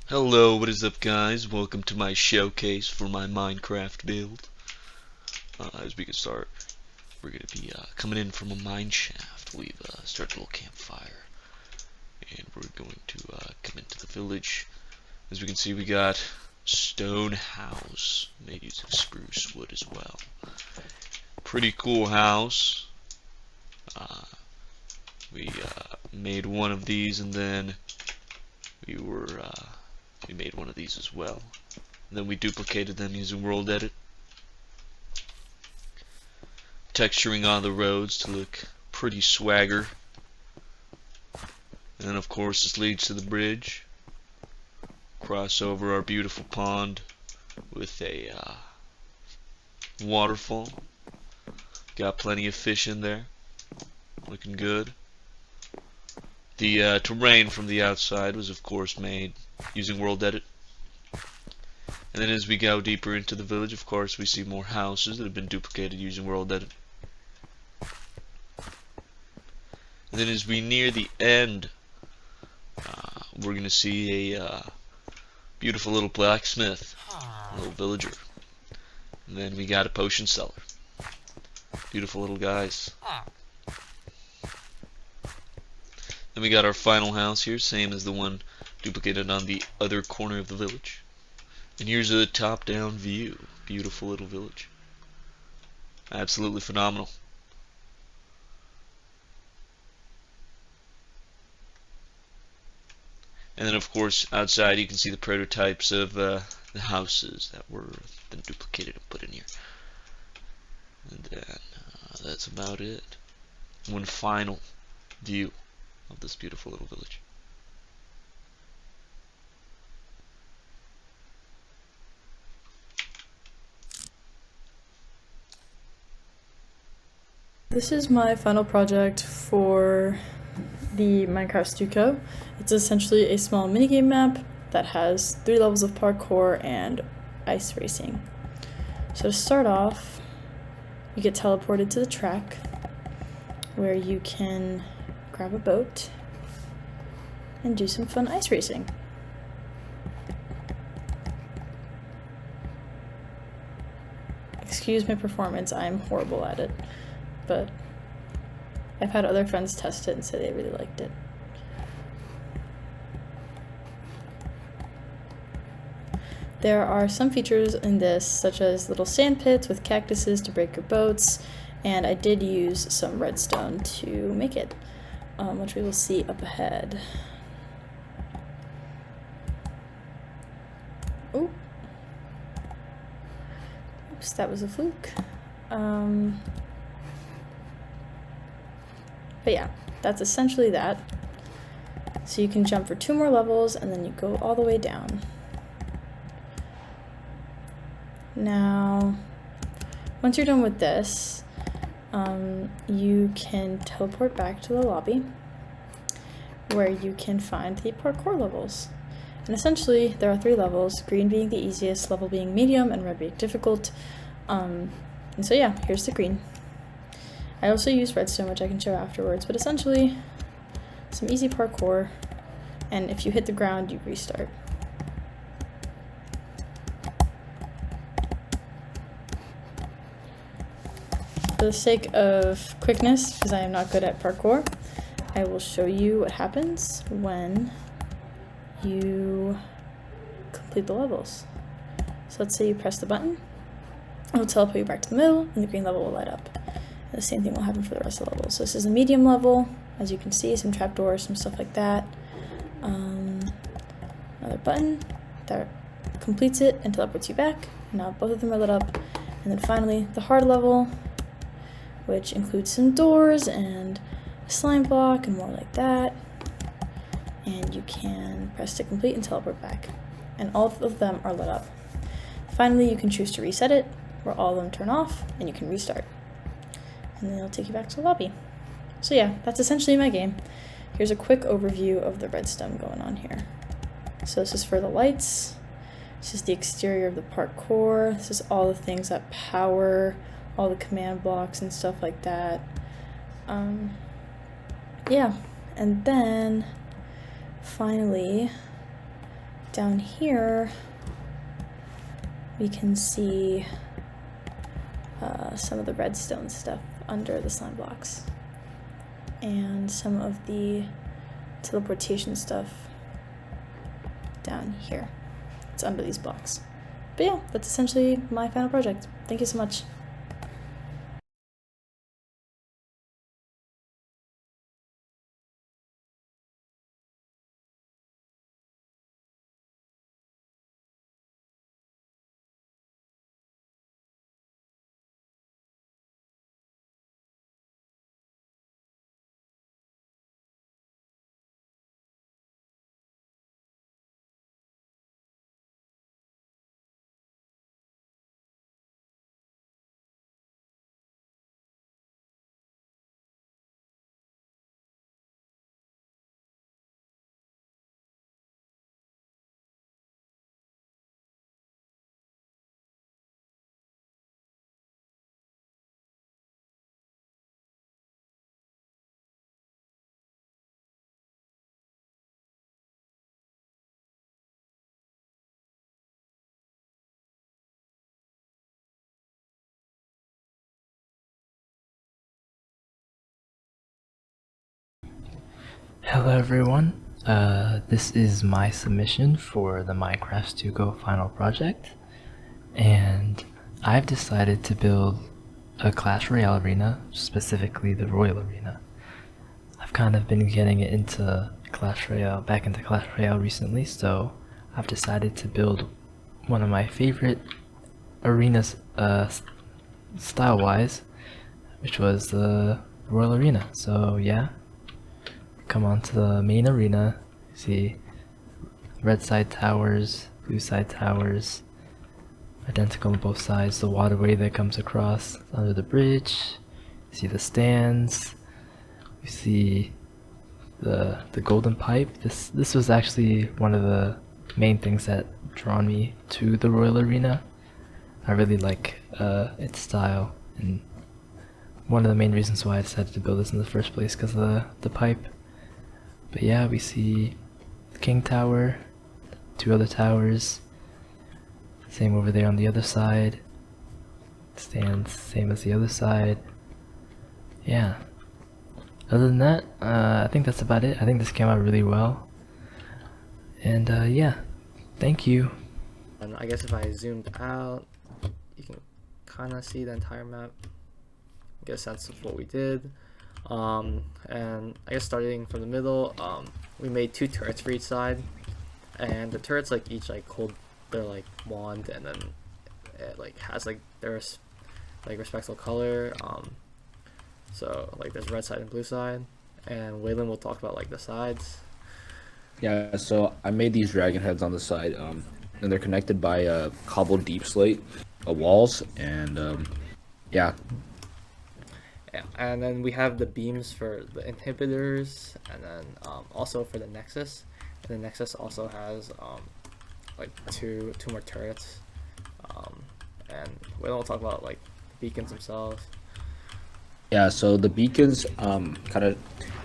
Hello, what is up guys? Welcome to my showcase for my Minecraft build. As we can start, we're going to be coming in from a mine shaft. We've started a little campfire, and we're going to come into the village. As we can see, we got stone house made using spruce wood as well. Pretty cool house. We made one of these, and then we made one of these as well. And then we duplicated them using world edit, texturing on the roads to look pretty swagger. And then of course this leads to the bridge. Cross over our beautiful pond with a waterfall. Got plenty of fish in there. Looking good. The terrain from the outside was of course made using world edit. And then as we go deeper into the village, of course, we see more houses that have been duplicated using world edit. And then as we near the end, we're going to see a beautiful little blacksmith, a little villager. And then we got a potion seller. Beautiful little guys. Then we got our final house here, same as the one duplicated on the other corner of the village. And here's a top-down view. Beautiful little village. Absolutely phenomenal. And then of course outside you can see the prototypes of the houses that were then duplicated and put in here. And then that's about it. One final view of this beautiful little village. This is my final project for the Minecraft Stucco. It's essentially a small minigame map that has 3 levels of parkour and ice racing. So to start off, you get teleported to the track where you can grab a boat and do some fun ice racing. Excuse my performance, I'm horrible at it, but I've had other friends test it and say they really liked it. There are some features in this, such as little sand pits with cactuses to break your boats, and I did use some redstone to make it, which we will see up ahead. Ooh. Oops, that was a fluke. But yeah, that's essentially that. So you can jump for 2 more levels and then you go all the way down. Now, once you're done with this, you can teleport back to the lobby where you can find the parkour levels. And essentially, there are 3 levels, green being the easiest, level being medium, and red being difficult. And so yeah, here's the green. I also use redstone, which I can show afterwards, but essentially, some easy parkour, and if you hit the ground, you restart. For the sake of quickness, because I am not good at parkour, I will show you what happens when you complete the levels. So let's say you press the button, it will teleport you back to the middle, and the green level will light up. And the same thing will happen for the rest of the levels. So this is a medium level, as you can see, some trapdoors, some stuff like that. Another button that completes it and teleports you back. Now both of them are lit up. And then finally, the hard level, which includes some doors and a slime block and more like that. And you can press to complete and teleport back. And all of them are lit up. Finally, you can choose to reset it, where all of them turn off, and you can restart. And then it'll take you back to the lobby. So yeah, that's essentially my game. Here's a quick overview of the redstone going on here. So this is for the lights. This is the exterior of the parkour. This is all the things that power all the command blocks and stuff like that. Yeah, and then finally down here, we can see some of the redstone stuff under the slime blocks, and some of the teleportation stuff down here. It's under these blocks. But yeah, that's essentially my final project. Thank you so much. Hello everyone, this is my submission for the Minecraft 2 Go final project, and I've decided to build a Clash Royale arena, specifically the Royal Arena. I've kind of been getting into Clash Royale, back into Clash Royale recently, so I've decided to build one of my favorite arenas style-wise, which was the Royal Arena. So yeah, come on to the main arena, see red side towers, blue side towers, identical on both sides, the waterway that comes across under the bridge, see the stands, we see the golden pipe. This was actually one of the main things that drawn me to the Royal Arena. I really like its style, and one of the main reasons why I decided to build this in the first place because of the pipe. But yeah, we see the King Tower, two other towers, same over there on the other side, stands same as the other side. Yeah, other than that, I think that's about it. I think this came out really well, and yeah, thank you. And I guess if I zoomed out, you can kind of see the entire map, get a sense of what we did. And I guess starting from the middle, we made 2 turrets for each side, and the turrets like each like hold their like wand, and then it like has like their like respectful color. So like there's red side and blue side, and Waylon will talk about like the sides. Yeah, so I made these dragon heads on the side, and they're connected by cobbled deep slate walls, and yeah. Yeah, and then we have the beams for the inhibitors, and then also for the Nexus. And the Nexus also has like two more turrets. And we don't talk about like the beacons themselves. Yeah, so the beacons, kind of,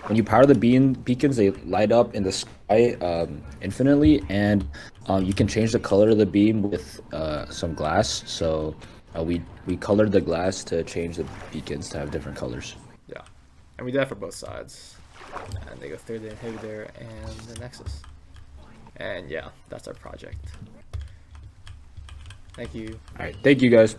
when you power the beacons, they light up in the sky infinitely, and you can change the color of the beam with some glass. So we colored the glass to change the beacons to have different colors. Yeah, and we did that for both sides. And they go through the inhibitor and the Nexus. And yeah, that's our project. Thank you. All right, thank you guys.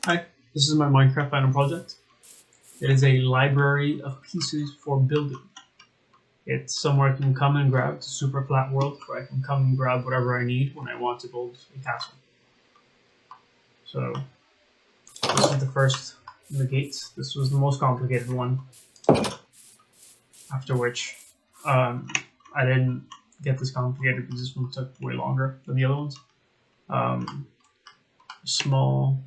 Hi, this is my Minecraft final project. It is a library of pieces for building. It's somewhere I can come and grab. It's a super flat world where I can come and grab whatever I need when I want to build a castle. So, this is the first of the gates. This was the most complicated one. After which, I didn't get this complicated because this one took way longer than the other ones. Small,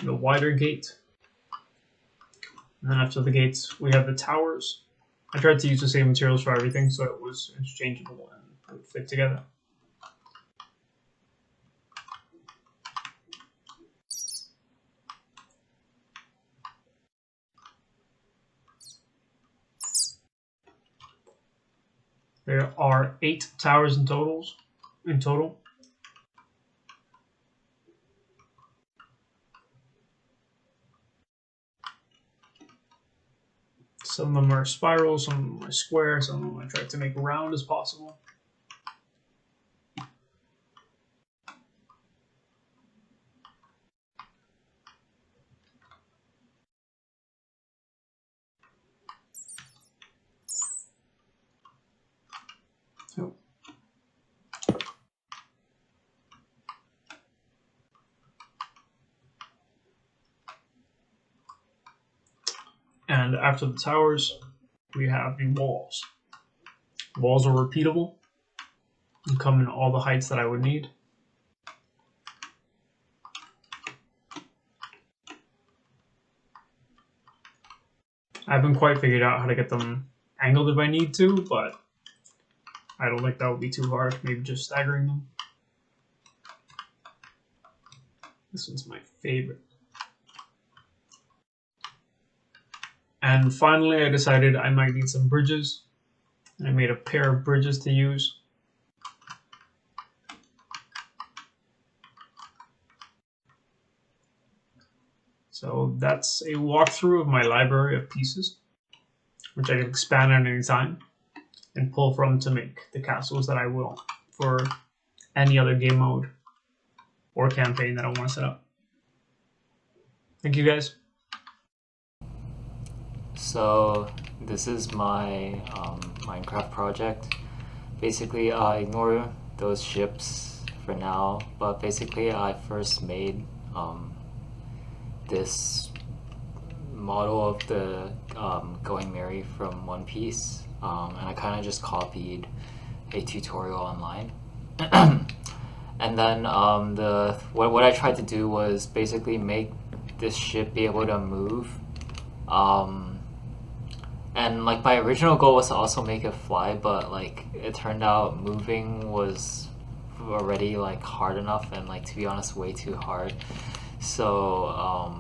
the wider gate. And then after the gates, we have the towers. I tried to use the same materials for everything, so it was interchangeable and it would fit together. There are 8 towers in total. Some of them are spiral, some of them are square, some of them I tried to make round as possible. So, and after the towers, we have the walls. Walls are repeatable and come in all the heights that I would need. I haven't quite figured out how to get them angled if I need to, but I don't think that would be too hard. Maybe just staggering them. This one's my favorite. And finally, I decided I might need some bridges. And I made a pair of bridges to use. So that's a walkthrough of my library of pieces, which I can expand at any time and pull from to make the castles that I will for any other game mode or campaign that I want to set up. Thank you guys. So this is my Minecraft project. Basically, ignore those ships for now, but basically I first made this model of the Going Merry from One Piece, and I kind of just copied a tutorial online. And then what I tried to do was basically make this ship be able to move. And like my original goal was to also make it fly, but like it turned out moving was already like hard enough, and like to be honest, way too hard. So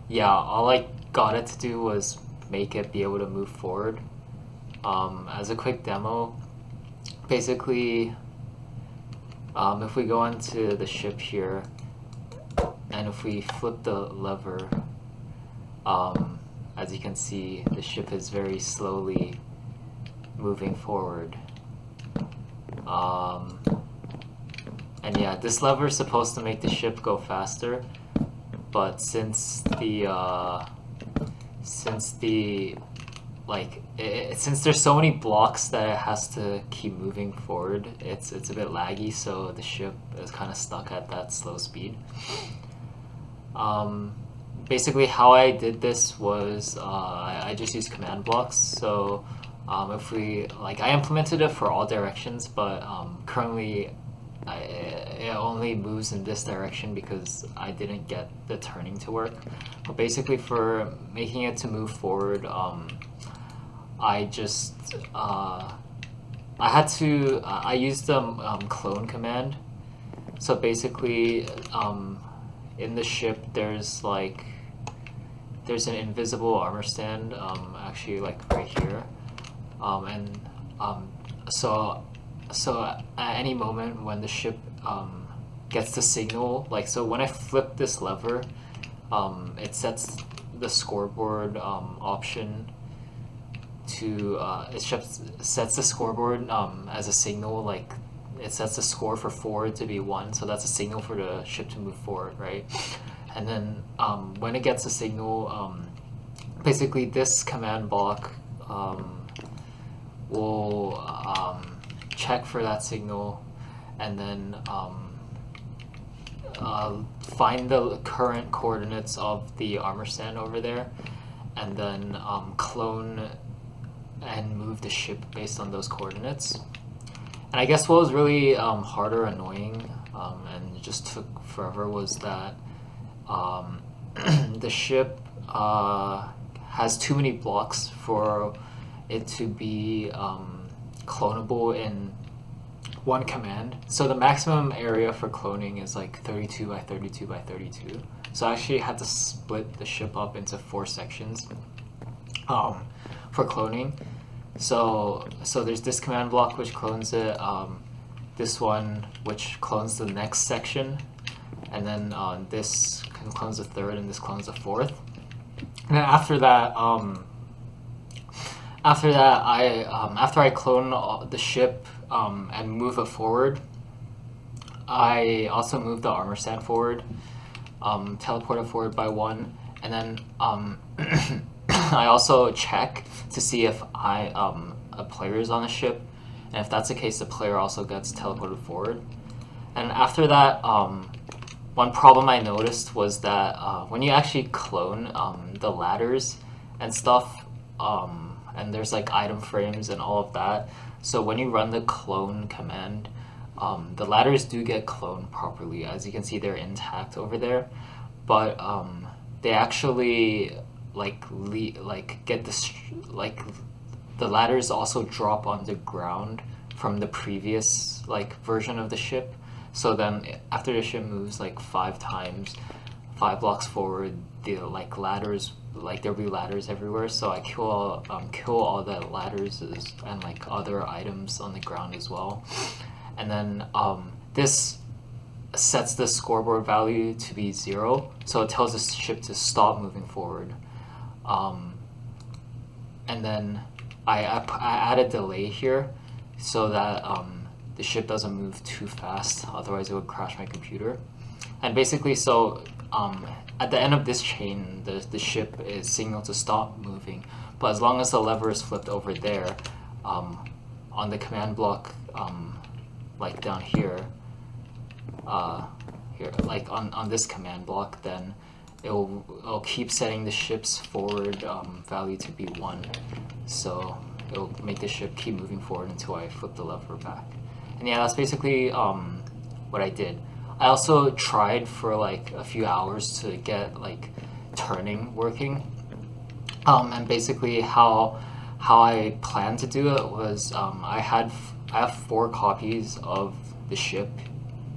yeah, all I got it to do was make it be able to move forward. As a quick demo, basically, if we go into the ship here, and if we flip the lever, as you can see, the ship is very slowly moving forward. And yeah, this lever is supposed to make the ship go faster, but since there's so many blocks that it has to keep moving forward, it's a bit laggy, so the ship is kind of stuck at that slow speed. Basically how I did this was I just used command blocks. So if we I implemented it for all directions, but currently it only moves in this direction because I didn't get the turning to work. But basically for making it to move forward, I just I used the clone command. So basically in the ship there's an invisible armor stand, actually like right here, so at any moment when the ship gets the signal, so when I flip this lever, it sets the scoreboard option to sets the scoreboard as a signal, it sets the score for forward to be 1, so that's a signal for the ship to move forward, right? and then when it gets a signal, basically this command block will check for that signal, and then find the current coordinates of the armor stand over there, and then clone and move the ship based on those coordinates. And I guess what was really hard or annoying and just took forever was that the ship has too many blocks for it to be clonable in one command. So the maximum area for cloning is like 32 by 32 by 32. So I actually had to split the ship up into 4 sections for cloning. So there's this command block which clones it, this one which clones the next section, and then this clones the third, and this clones the fourth. And then after that, after I clone the ship and move it forward, I also move the armor stand forward, teleport it forward by 1, and then I also check to see if a player is on the ship, and if that's the case, the player also gets teleported forward. And after that, one problem I noticed was that when you actually clone the ladders and stuff, and there's like item frames and all of that, so when you run the clone command, the ladders do get cloned properly. As you can see, they're intact over there, but they actually get this, like, the ladders also drop on the ground from the previous version of the ship. So then after the ship moves like 5 times, 5 blocks forward, the ladders, there'll be ladders everywhere. So I kill all the ladders and other items on the ground as well. And then this sets the scoreboard value to be 0, so it tells the ship to stop moving forward. And then I add a delay here so that the ship doesn't move too fast, otherwise it would crash my computer. And basically, so at the end of this chain, the ship is signaled to stop moving, but as long as the lever is flipped over there, on the command block, like down here, on this command block, then it'll keep setting the ship's forward value to be 1. So it'll make the ship keep moving forward until I flip the lever back. And yeah, that's basically what I did. I also tried for a few hours to get turning working. And basically how I planned to do it was I have 4 copies of the ship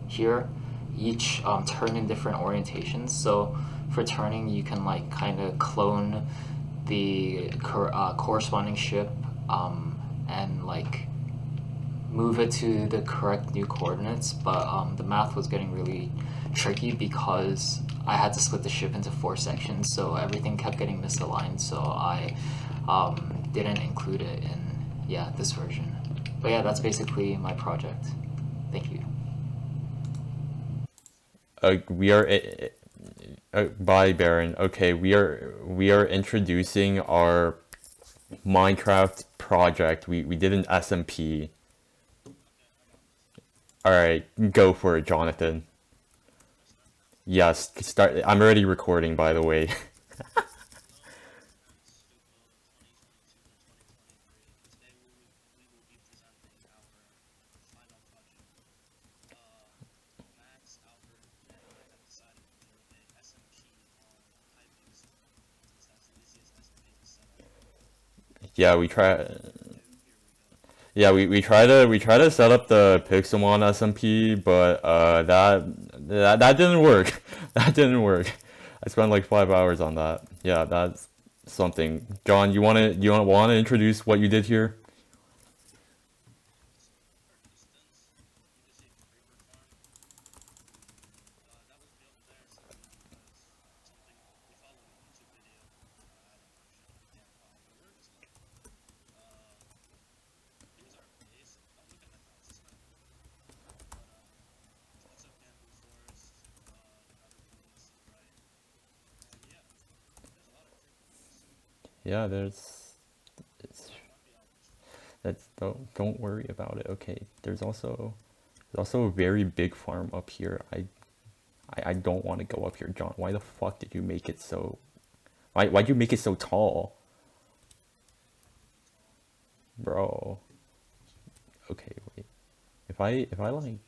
here, each turn in different orientations. So for turning, you can kind of clone the corresponding ship and move it to the correct new coordinates, but the math was getting really tricky because I had to split the ship into 4 sections, so everything kept getting misaligned, so I didn't include it in this version. But yeah, that's basically my project. Thank you. We are bye, Baron. Okay, we are introducing our Minecraft project. We did an SMP. All right, go for it, Jonathan. Yes, start. I'm already recording, by the way. Yeah, we try. Yeah, we try to set up the Pixelmon SMP, but that didn't work. That didn't work. I spent like 5 hours on that. Yeah, that's something. John, you wanna introduce what you did here? Yeah, it's that's don't worry about it. Okay, there's also a very big farm up here. I don't want to go up here, John. Why the fuck did you make it so? Why'd you make it so tall, bro? Okay, wait. If I like,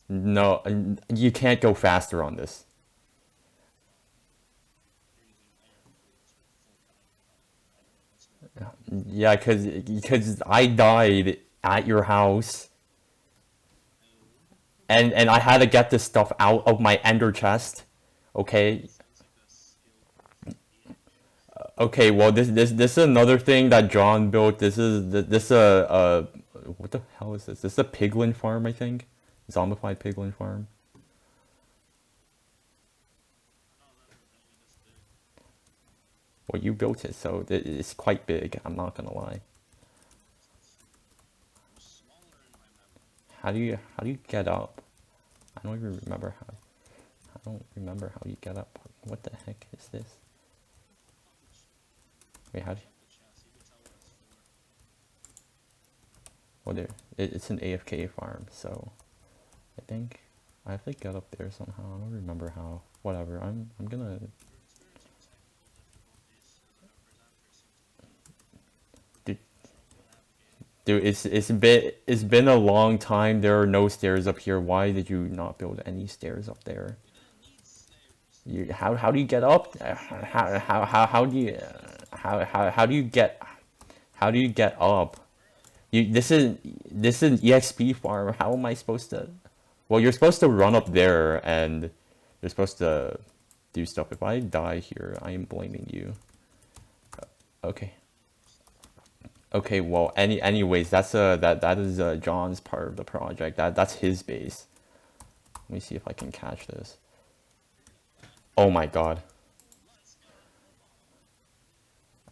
no, you can't go faster on this. Yeah, cause I died at your house, and I had to get this stuff out of my ender chest. Okay. Okay, well this is another thing that John built. This what the hell is this? This is a piglin farm, I think. Zombified piglin farm. Well, you built it, so it's quite big. I'm not gonna lie. How do you get up? I don't even remember how. I don't remember how you get up. What the heck is this? Wait, how do you... Well, there. It's an AFK farm, so I think I have to get up there somehow. I don't remember how. Whatever. I'm gonna. Dude, it's been a long time. There are no stairs up here. Why did you not build any stairs up there? How do you get up? How do you how do you get up? This is EXP farm. How am I supposed to? Well, you're supposed to run up there and you're supposed to do stuff. If I die here, I am blaming you. Okay. Okay, well, anyways, that is John's part of the project. That's his base. Let me see if I can catch this. Oh my god.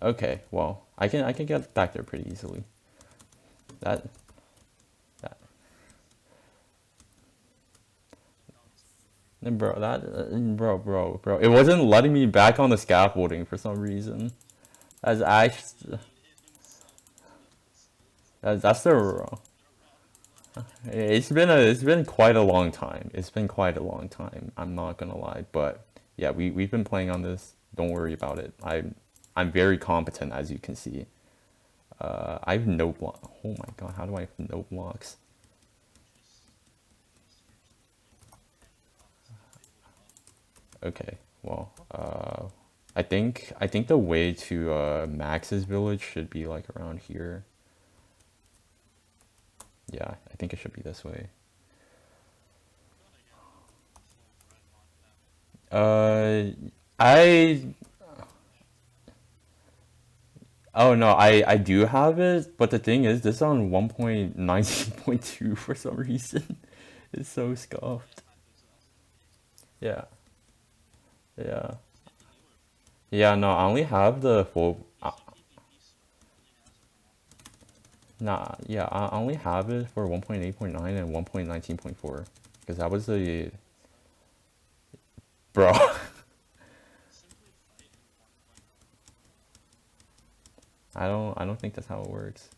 Okay, well, I can get back there pretty easily. That bro, it wasn't letting me back on the scaffolding for some reason. As I that's the it's been quite a long time. It's been quite a long time. I'm not gonna lie, but yeah, we've been playing on this. Don't worry about it. I'm very competent, as you can see. I have no block. Oh my god, how do I have no blocks? Okay, well, I think the way to Max's village should be like around here. Yeah, I think it should be this way. I Oh no, I do have it, but the thing is, this is on 1.19.2 for some reason. It's so scuffed. Yeah, yeah, yeah. No, I only have the full. Nah, yeah, I only have it for 1.8.9 and 1.19.4 because that was the bro. I don't think that's how it works.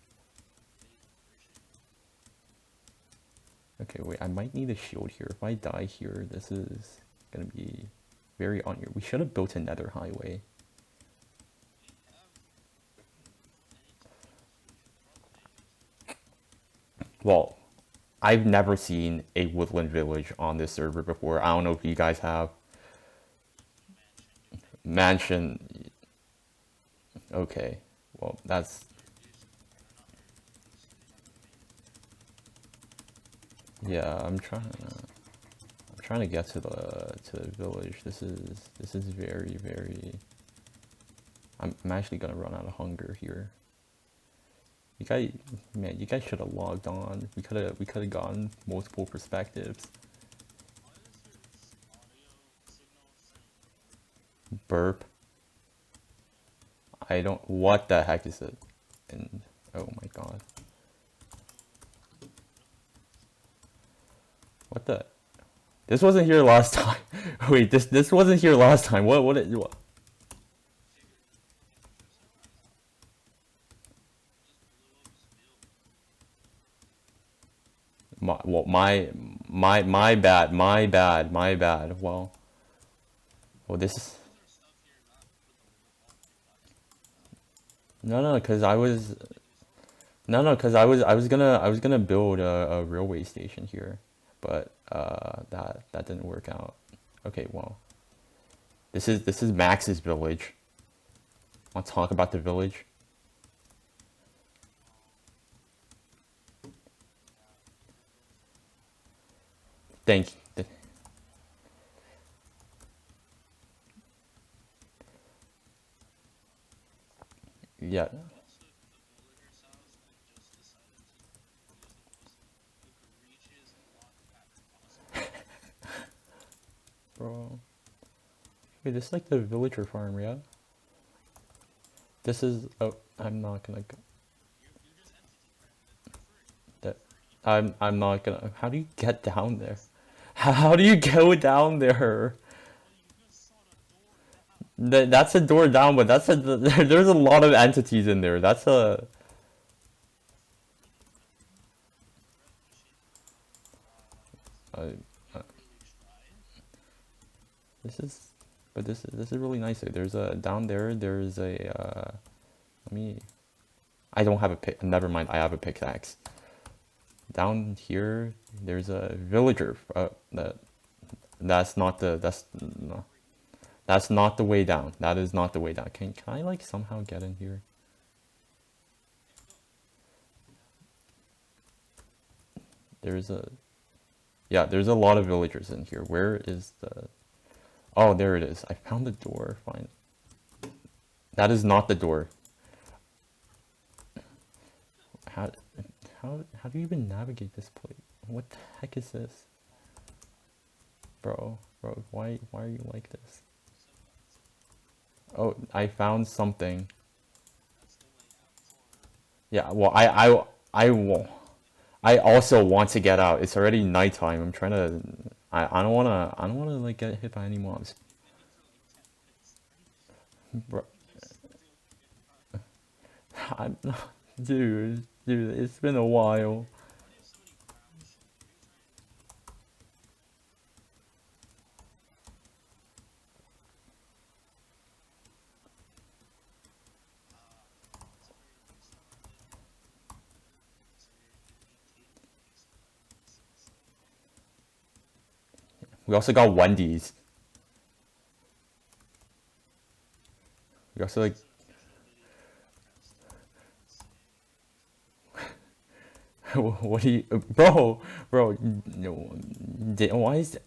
Okay, wait, I might need a shield here. If I die here, this is gonna be very on here. We should have built a nether highway. Well, I've never seen a woodland village on this server before. I don't know if you guys have. Mansion. Okay, well, that's... Yeah, I'm trying to get to the village. This is very... I'm actually gonna run out of hunger here. You guys, man, you guys should have logged on. We could have gotten multiple perspectives. Burp. I don't. What the heck is it? And oh my god. What the? This wasn't here last time. Wait, this wasn't here last time. What? Well, my bad, my bad. Well, this is no, because I was because I was gonna build a railway station here, but that didn't work out. Okay, well, this is Max's village. Want to talk about the village? Thank you. Yeah. Bro. Wait, this is like the villager farm, yeah? This is, oh, I'm not gonna go. That, I'm not gonna, how do you get down there? How do you go down there? That's a door down, but that's there's a lot of entities in there. That's a, uh, uh, this is, but this is really nice. There's a, down there, there's a, let me, I don't have a pick, never mind, I have a pickaxe. Down here, there's a villager, that's not the, no. That's not the way down. That is not the way down. Can I like somehow get in here? There's a, yeah, there's a lot of villagers in here. Where is the, oh, there it is. I found the door. Fine. That is not the door. How do you even navigate this place? What the heck is this? Bro, why are you like this? Oh, I found something. Yeah, well, I also want to get out. It's already nighttime. I'm trying to. I don't wanna like get hit by any mobs. Bro, I'm not, dude. It's been a while. We also got Wendy's. We also like. What do you, bro? No, why is it?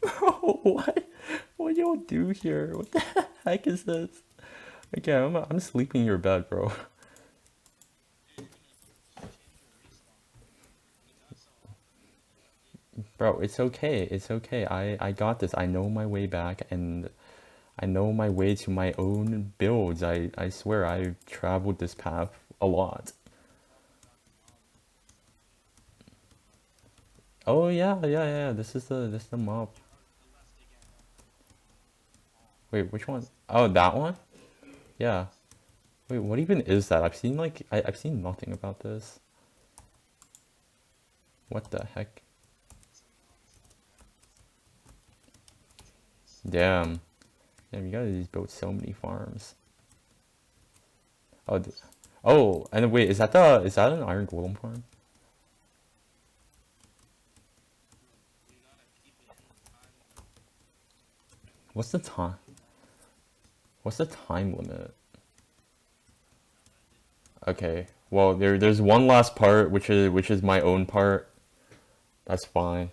Bro, what do y'all do here? What the heck is this? Okay, I'm sleeping in your bed, bro. Bro, it's okay. It's okay. I got this. I know my way back, and I know my way to my own builds. I swear I've traveled this path a lot. Oh yeah. This is the mob. Wait, which one? Oh, that one? Yeah. Wait, what even is that? I've seen like I've seen nothing about this. What the heck? Damn. Damn, you guys built so many farms. Oh, oh, and wait, is that an iron golem farm? What's the time? What's the time limit? Okay. Well, there's one last part, which is my own part. That's fine.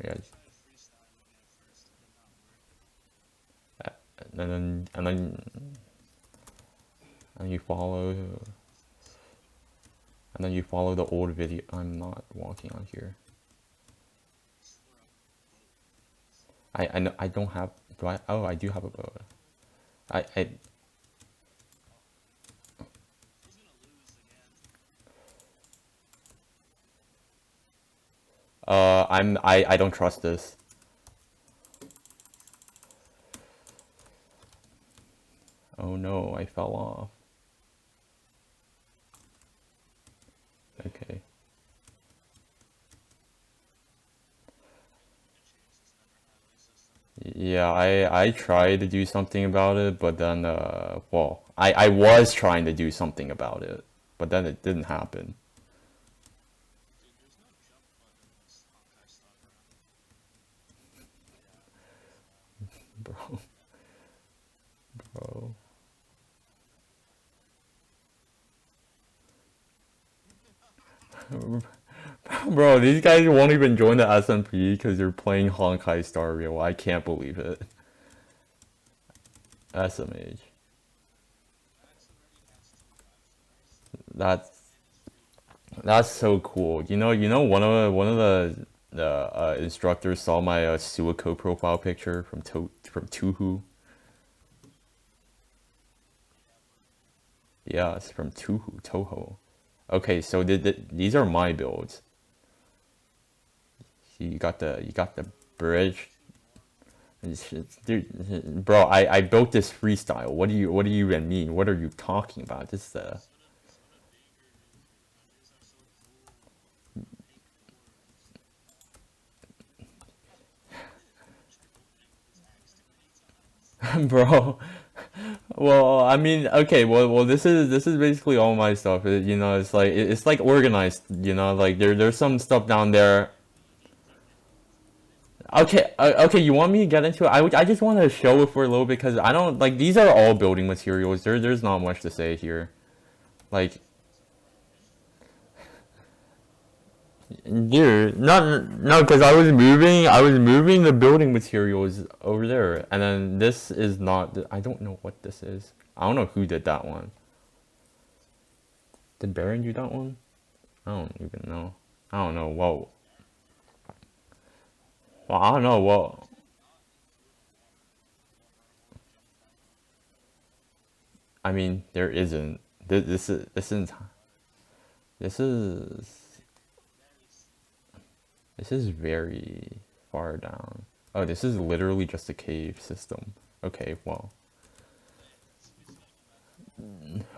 Yeah. And you follow, and then you follow the old video. I'm not walking on here. I know I don't have. Do I? Oh, I do have a bow. I I don't trust this. no, I fell off. Okay. Yeah, I tried to do something about it, but then well, I was trying to do something about it, but then it didn't happen. Bro, bro. Bro, these guys won't even join the SMP because they're playing Honkai Star Rail. I can't believe it. SMH. That's that's so cool. One of the instructors saw my Suiko profile picture from Tuhu. Yeah, it's from Toho. Okay, so these are my builds. See, you got the bridge. Dude, bro, I built this freestyle. What do you even mean? What are you talking about? This bro. Well, I mean, okay, well, this is basically all my stuff. It's like organized. Like there's some stuff down there. Okay, okay, you want me to get into it? I just want to show it for a little bit because I don't like these are all building materials. There's not much to say here. Like, dude, not no, because I was moving the building materials over there, and then this is not. I don't know what this is. I don't know who did that one. Did Baron do that one? I don't even know. I don't know. Well, I don't know. Well, I mean, there isn't. This is this is very far down. Oh, this is literally just a cave system. Okay, well,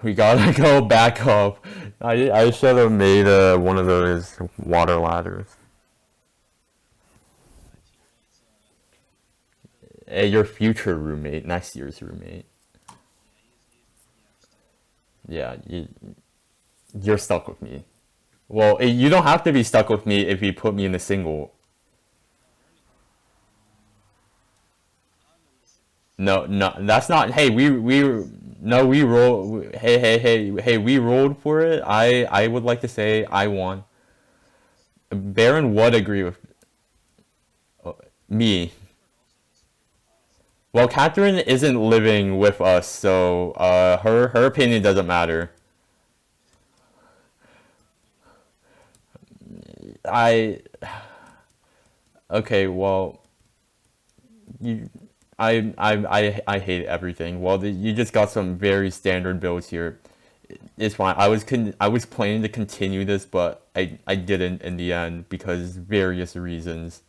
we gotta go back up. I should have made one of those water ladders. Hey, your future roommate, next year's roommate. Yeah, you're stuck with me. Well, you don't have to be stuck with me if you put me in a single. No, no, that's not. Hey, no, we roll. Hey, we rolled for it. I would like to say I won. Baron would agree with me. Well, Catherine isn't living with us, so her opinion doesn't matter. I okay, well, you I hate everything. Well, you just got some very standard builds here. It's fine. I was planning to continue this, but I didn't in the end because various reasons.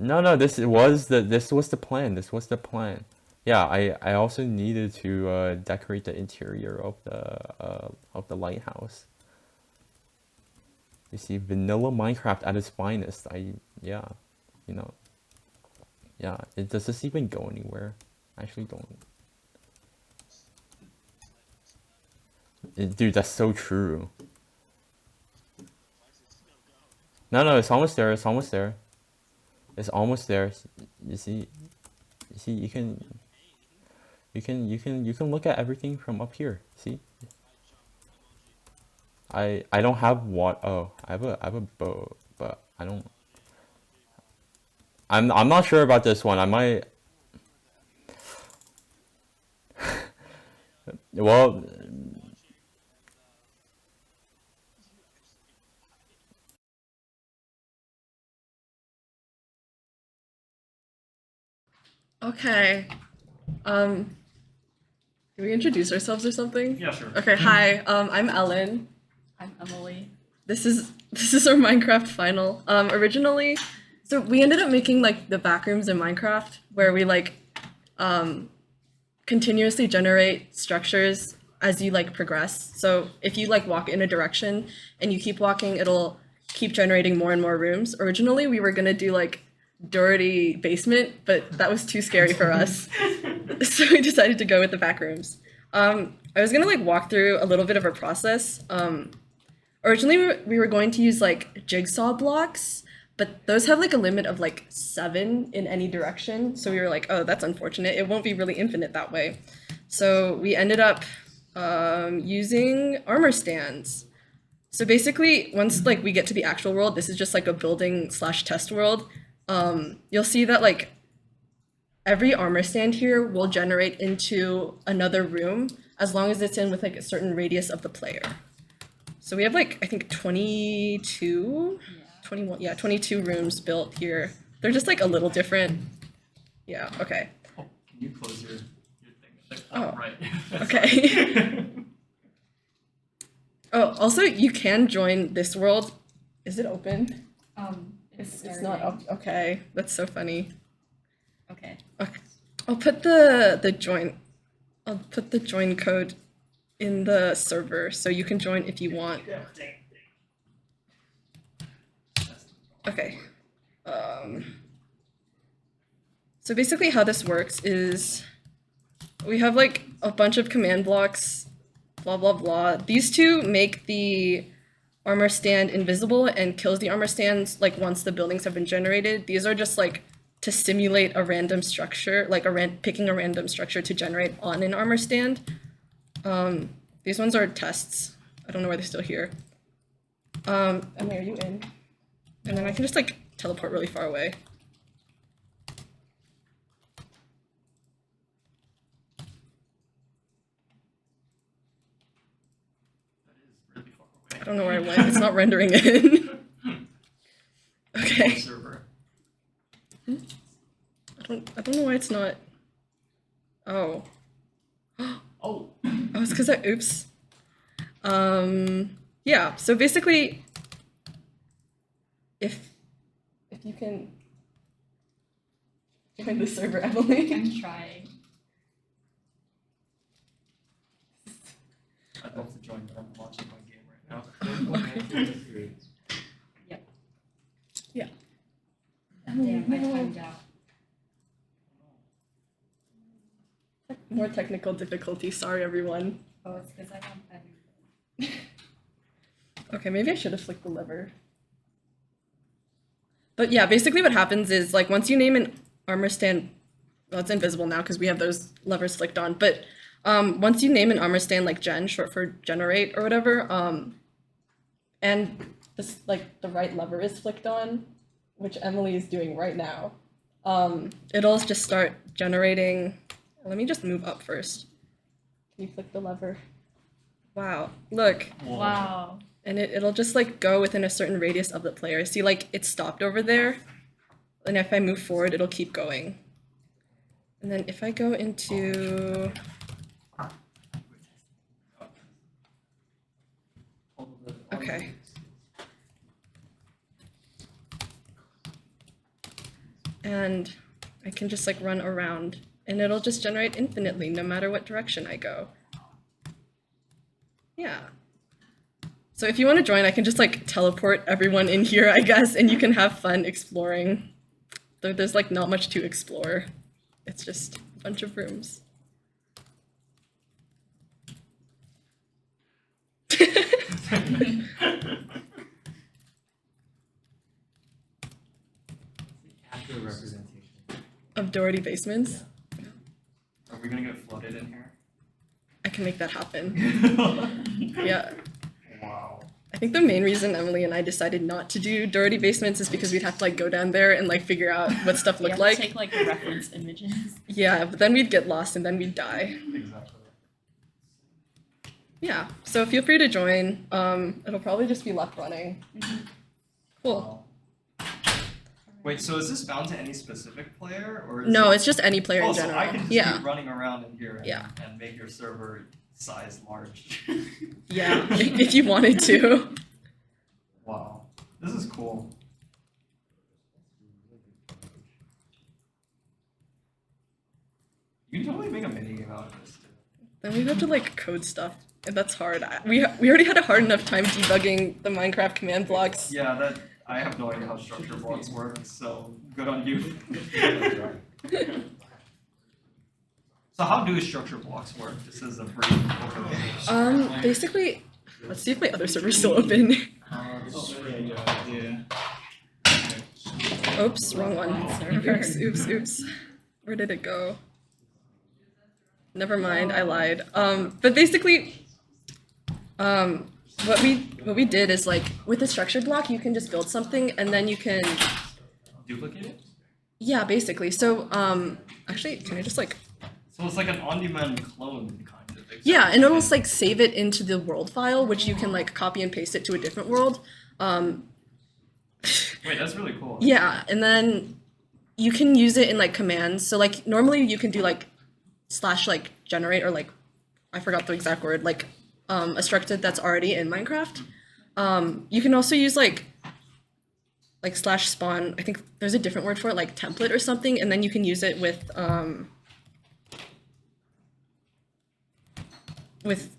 No, no, this was the plan. This was the plan. Yeah, I also needed to decorate the interior of the lighthouse. You see, vanilla Minecraft at its finest. Yeah, you know, yeah. Does this even go anywhere? I actually don't. Dude, that's so true. No, no, it's almost there. It's almost there. It's almost there. You see, you can look at everything from up here. See, I don't have what. Oh, I have a bow, but I don't. I'm not sure about this one. I might. Well, Okay. Um, can we introduce ourselves or something? Yeah, sure. Okay, hi. I'm Ellen. I'm Emily. This is our Minecraft final. Originally, So we ended up making like the backrooms in Minecraft where we like continuously generate structures as you like progress. So if you like walk in a direction and you keep walking, it'll keep generating more and more rooms. Originally, we were gonna do like dirty basement, but that was too scary for us. So we decided to go with the back rooms. I was gonna like walk through a little bit of a process. Originally, we were going to use like jigsaw blocks, but those have like a limit of like 7 in any direction. So we were like, oh, that's unfortunate. It won't be really infinite that way. So we ended up using armor stands. So basically, once like we get to the actual world, this is just like a building / test world. You'll see that like every armor stand here will generate into another room as long as it's in with like a certain radius of the player. So we have like, I think 22, 21, yeah, 22 rooms built here. They're just like a little different. Yeah, okay. Oh, can you close your thing? Oh, right. Okay. Oh, also you can join this world. Is it open? It's not up. Okay, that's so funny. Okay. Okay. I'll put the join code in the server so you can join if you want. Okay. So basically how this works is we have like a bunch of command blocks, blah blah blah. These two make the armor stand invisible and kills the armor stands like once the buildings have been generated. These are just like to simulate a random structure, like picking a random structure to generate on an armor stand. These ones are tests. I don't know why they're still here. Emily, are you in? And then I can just like teleport really far away. I don't know where I went. It's not rendering in. Okay. I don't know why it's not. Oh. Oh. Oh, it's because oops. Yeah, so basically, if you can join the server, Emily. I'm trying. I'd love to join, but I'm watching my game right now. Yep. Yeah. Damn, I timed out. More technical difficulty. Sorry, everyone. Oh, it's because I don't have your Okay, maybe I should have flicked the lever. But yeah, basically what happens is like once you name an armor stand, well, it's invisible now because we have those levers flicked on. But once you name an armor stand like gen, short for generate or whatever, and this like the right lever is flicked on, which Emily is doing right now, it'll just start generating. Let me just move up first. Can you flick the lever? Wow, look. Wow. And it'll just like go within a certain radius of the player. See, like it stopped over there. And if I move forward, it'll keep going. And then if I go into... Okay. And I can just like run around and it'll just generate infinitely no matter what direction I go. Yeah. So if you want to join, I can just like teleport everyone in here, I guess, and you can have fun exploring. There's like not much to explore. It's just a bunch of rooms. Accurate representation. Of Doherty basements? Yeah. Are we gonna get flooded in here? I can make that happen. Yeah. Wow. I think the main reason Emily and I decided not to do Doherty basements is because we'd have to like go down there and like figure out what stuff looked like. Take like reference images. Yeah, but then we'd get lost and then we'd die. Exactly. Yeah, so feel free to join. It'll probably just be left running. Cool. Wow. Wait, so is this bound to any specific player, or is No, it... it's just any player in general. So I can just Yeah. keep running around in here and, Yeah. and make your server size large. Yeah, if you wanted to. Wow, this is cool. You can totally make a mini game out of this. Then we have to like code stuff, and that's hard. We already had a hard enough time debugging the Minecraft command blocks. Yeah, that I have no idea how structure blocks work, so good on you. So how do structure blocks work? Just as a brief overview. Basically, let's see if my other server's still open. Oops, wrong one. Oops. Where did it go? Never mind, I lied. But basically, what we did is like with a structured block, you can just build something and then you can Duplicate it? yeah, basically. So actually, can I just like So it's like an on-demand clone kind of thing. yeah, and it'll like save it into the world file, which you can like copy and paste it to a different world. Wait, that's really cool. Yeah, and then you can use it in like commands. So like normally you can do like / like generate or like I forgot the exact word, like a structure that's already in Minecraft. You can also use like / spawn. I think there's a different word for it, like template or something, and then you can use it with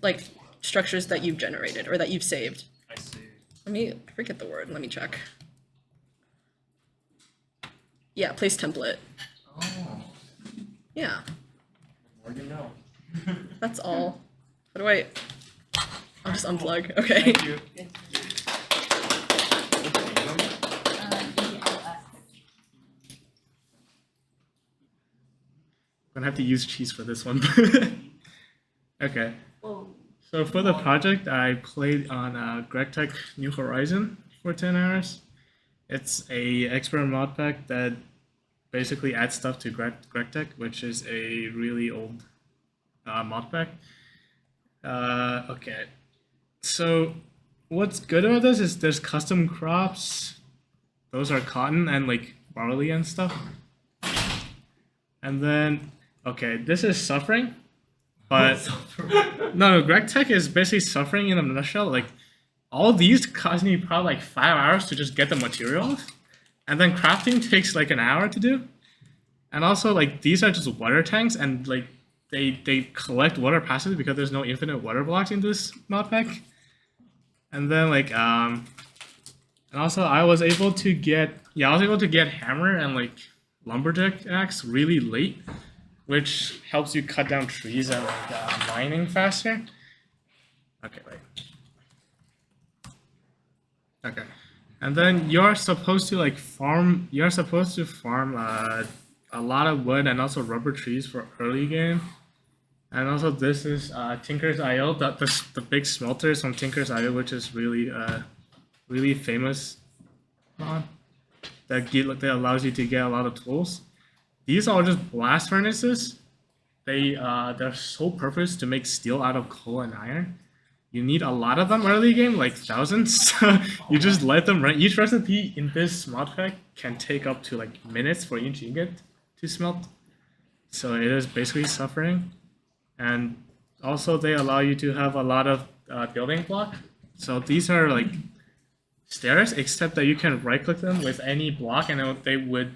like structures that you've generated or that you've saved. I see. I forget the word. Let me check. Yeah, place template. Oh. Yeah, More you know. that's all. How do I'll just unplug. Okay. Thank you. Gonna have to use cheese for this one. Okay. So for the project, I played on GregTech New Horizon for 10 hours. It's a expert mod pack that basically adds stuff to GregTech, which is a really old mod pack. Okay. So what's good about this is there's custom crops. Those are cotton and like barley and stuff. And then, okay, this is suffering. But no, GregTech is basically suffering in a nutshell. Like all these cost me probably like 5 hours to just get the materials, and then crafting takes like an hour to do. And also like these are just water tanks, and like they collect water passively because there's no infinite water blocks in this mod pack. And then like and also I was able to get hammer and like lumberjack axe really late, which helps you cut down trees and like mining faster. Okay, wait. Okay, and then you're supposed to farm a lot of wood and also rubber trees for early game. And also this is Tinker's IO, the big smelters from Tinker's IO, which is really famous mod that allows you to get a lot of tools. These are just blast furnaces. They're sole purpose to make steel out of coal and iron. You need a lot of them early game, like thousands. So you just let them run. Each recipe in this mod pack can take up to like minutes for each ingot to smelt. So it is basically suffering. And also they allow you to have a lot of building block. So these are like stairs, except that you can right click them with any block and they would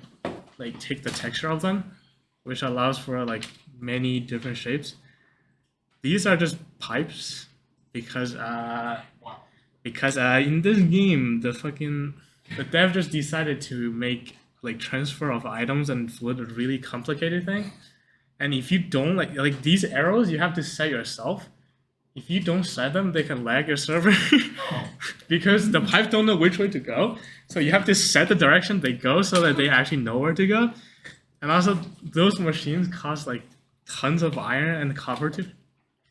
like take the texture of them, which allows for like many different shapes. These are just pipes because in this game the dev just decided to make like transfer of items and fluid a really complicated thing. And if you don't like these arrows, you have to set yourself. If you don't set them, they can lag your server because the pipes don't know which way to go. So you have to set the direction they go so that they actually know where to go. And also, those machines cost like tons of iron and copper to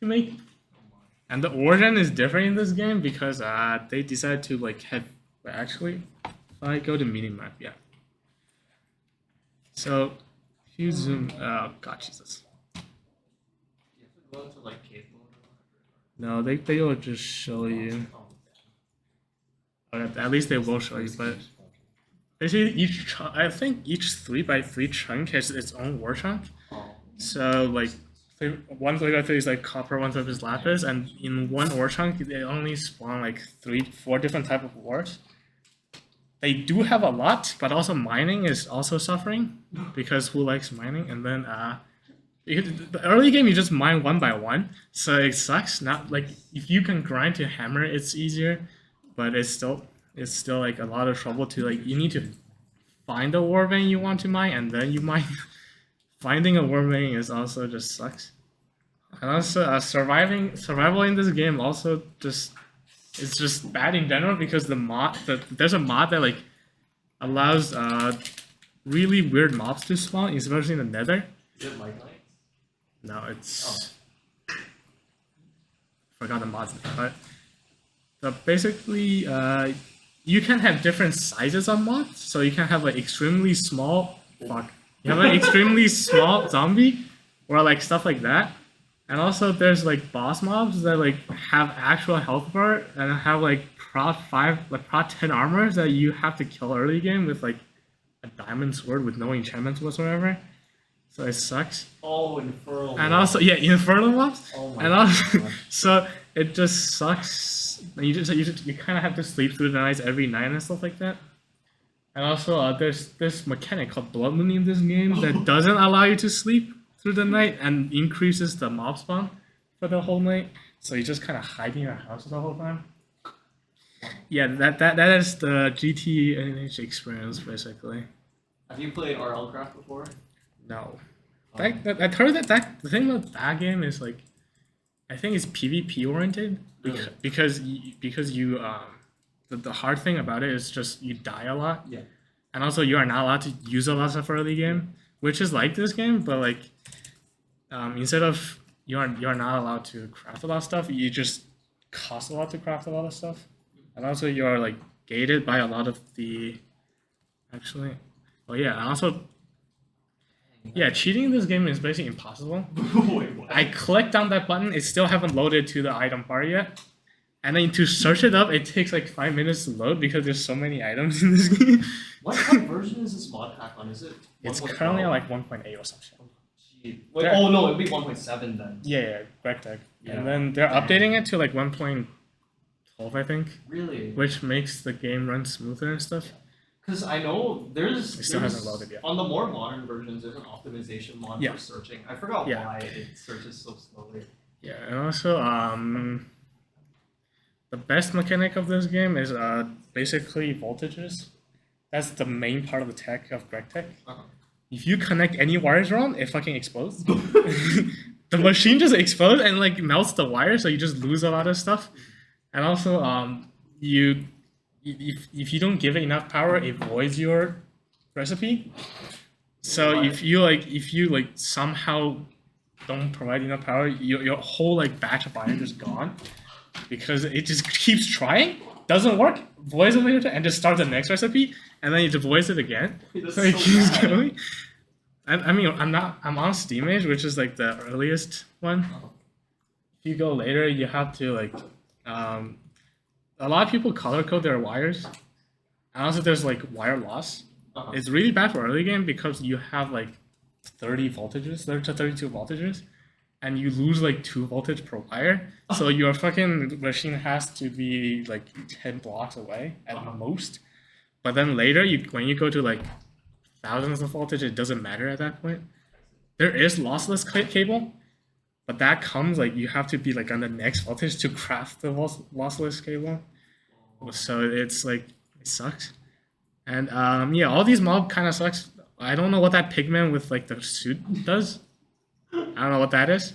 make. And the origin is different in this game because they decided to like have actually. If I go to minimap, yeah. So if you zoom, oh god, Jesus. No, they will just show you. At least they will show you, but basically I think each 3x3 chunk has its own war chunk. So like 1 3x3 is like copper, 1 3 is lapis, and in one ore chunk they only spawn like 3-4 different type of ores. They do have a lot, but also mining is also suffering because who likes mining? And then The early game you just mine one by one, so it sucks. Not like if you can grind to hammer, it's easier, but it's still like a lot of trouble to like you need to find a war vein you want to mine and then you mine. Finding a war vein is also just sucks. And also survival in this game also just it's just bad in general because there's a mod that like allows really weird mobs to spawn, especially in the Nether. Is it like nights? No, it's forgot the mods, but basically you can have different sizes of mods. So you can have an extremely small you have an extremely small zombie or like stuff like that. And also there's like boss mobs that like have actual health bar and have like prot 5 like prot 10 armors that you have to kill early game with like a diamond sword with no enchantments whatsoever. So it sucks. Oh, Infernal. And also Infernal mobs. Oh my and also so it just sucks. You kind of have to sleep through the nights every night and stuff like that. And also there's this mechanic called Blood Moon in this game that doesn't allow you to sleep through the night and increases the mob spawn for the whole night. So you just kind of hide in your house the whole time. Yeah, that is the GT experience basically. Have you played RL Craft before? No. I heard that the thing about that game is like, I think it's PvP oriented because you the hard thing about it is just you die a lot. Yeah. And also you are not allowed to use a lot of stuff early game, which is like this game, but like instead of you are not allowed to craft a lot of stuff, you just cost a lot to craft a lot of stuff. And also you are like gated by a lot of the and also cheating in this game is basically impossible. Wait, what? I clicked on that button, it still haven't loaded to the item bar yet. And then to search it up, it takes like 5 minutes to load because there's so many items in this game. What version is this mod pack on? Is it? It's currently on like 1.8 or something. Wait, oh no, it'd be 1.7 then. Yeah, Greg Tech. Yeah. And then they're updating it to like 1.12, I think. Really? Which makes the game run smoother and stuff. Because I know It still hasn't loaded yet. On the more modern versions, there's an optimization mod for searching. I forgot why it searches so slowly. Yeah, and also the best mechanic of this game is basically voltages. That's the main part of the tech of Greg Tech. If you connect any wires wrong, it fucking explodes. The machine just explodes and like melts the wire, so you just lose a lot of stuff. And also if you don't give it enough power, it voids your recipe. So if you somehow don't provide enough power, your whole like batch of iron is gone because it just keeps trying, doesn't work, voids it later, and just starts the next recipe, and then it voids it again. So it keeps going. I mean, I'm on Steam Age, which is like the earliest one. If you go later, you have to like a lot of people color code their wires, and also there's like wire loss. It's really bad for early game because you have like 30 voltages, 30 to 32 voltages, and you lose like 2 voltage per wire. So your fucking machine has to be like 10 blocks away at most. But then later, when you go to like thousands of voltage, it doesn't matter at that point. There is lossless cable, but that comes like you have to be like on the next voltage to craft the lossless cable. So it's like it sucks. And all these mob kind of sucks. I don't know what that pigment with like the suit does. I don't know what that is.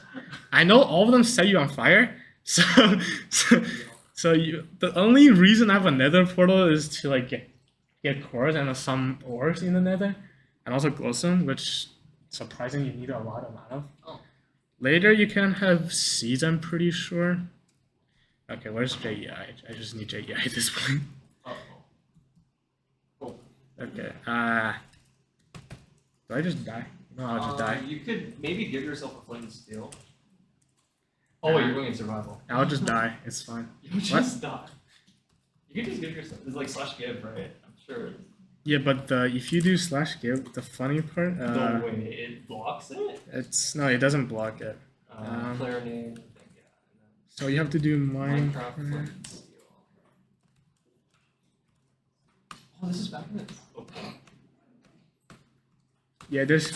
I know all of them set you on fire. So the only reason I have a nether portal is to like get cores and some ores in the nether, and also glowstone, which surprisingly you need a lot amount of. Later you can have seeds, I'm pretty sure. Okay, where's JEI? I just need JEI at this point. Okay, do I just die? No, I'll just die. You could maybe give yourself a flint and steel. Oh wait, you're going in survival. I'll just die, it's fine. You just die. You can just give yourself, it's like /give, right? I'm sure. Yeah, but if you do /give, the funny part... no way, it blocks it? No, it doesn't block it. Player name, yeah. So you have to do Minecraft flint and steel. Oh, this is back in the... Okay. Yeah, there's...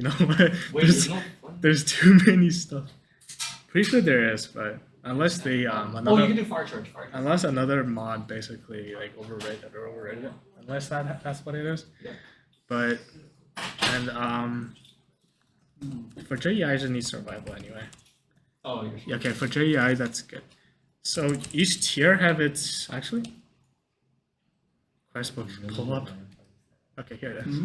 You know, Wait, there's, there's no fun? there's too many stuff. Pretty sure there is, but unless they Oh, you another can do fire charge. Fire charge. unless another mod basically like overrated it. Unless that's what it is. Yeah. But and for JEI, I just need survival anyway. Oh, you're Yeah, okay, for JEI that's good. So each tier have its actually quest book pull up. Okay, here it is.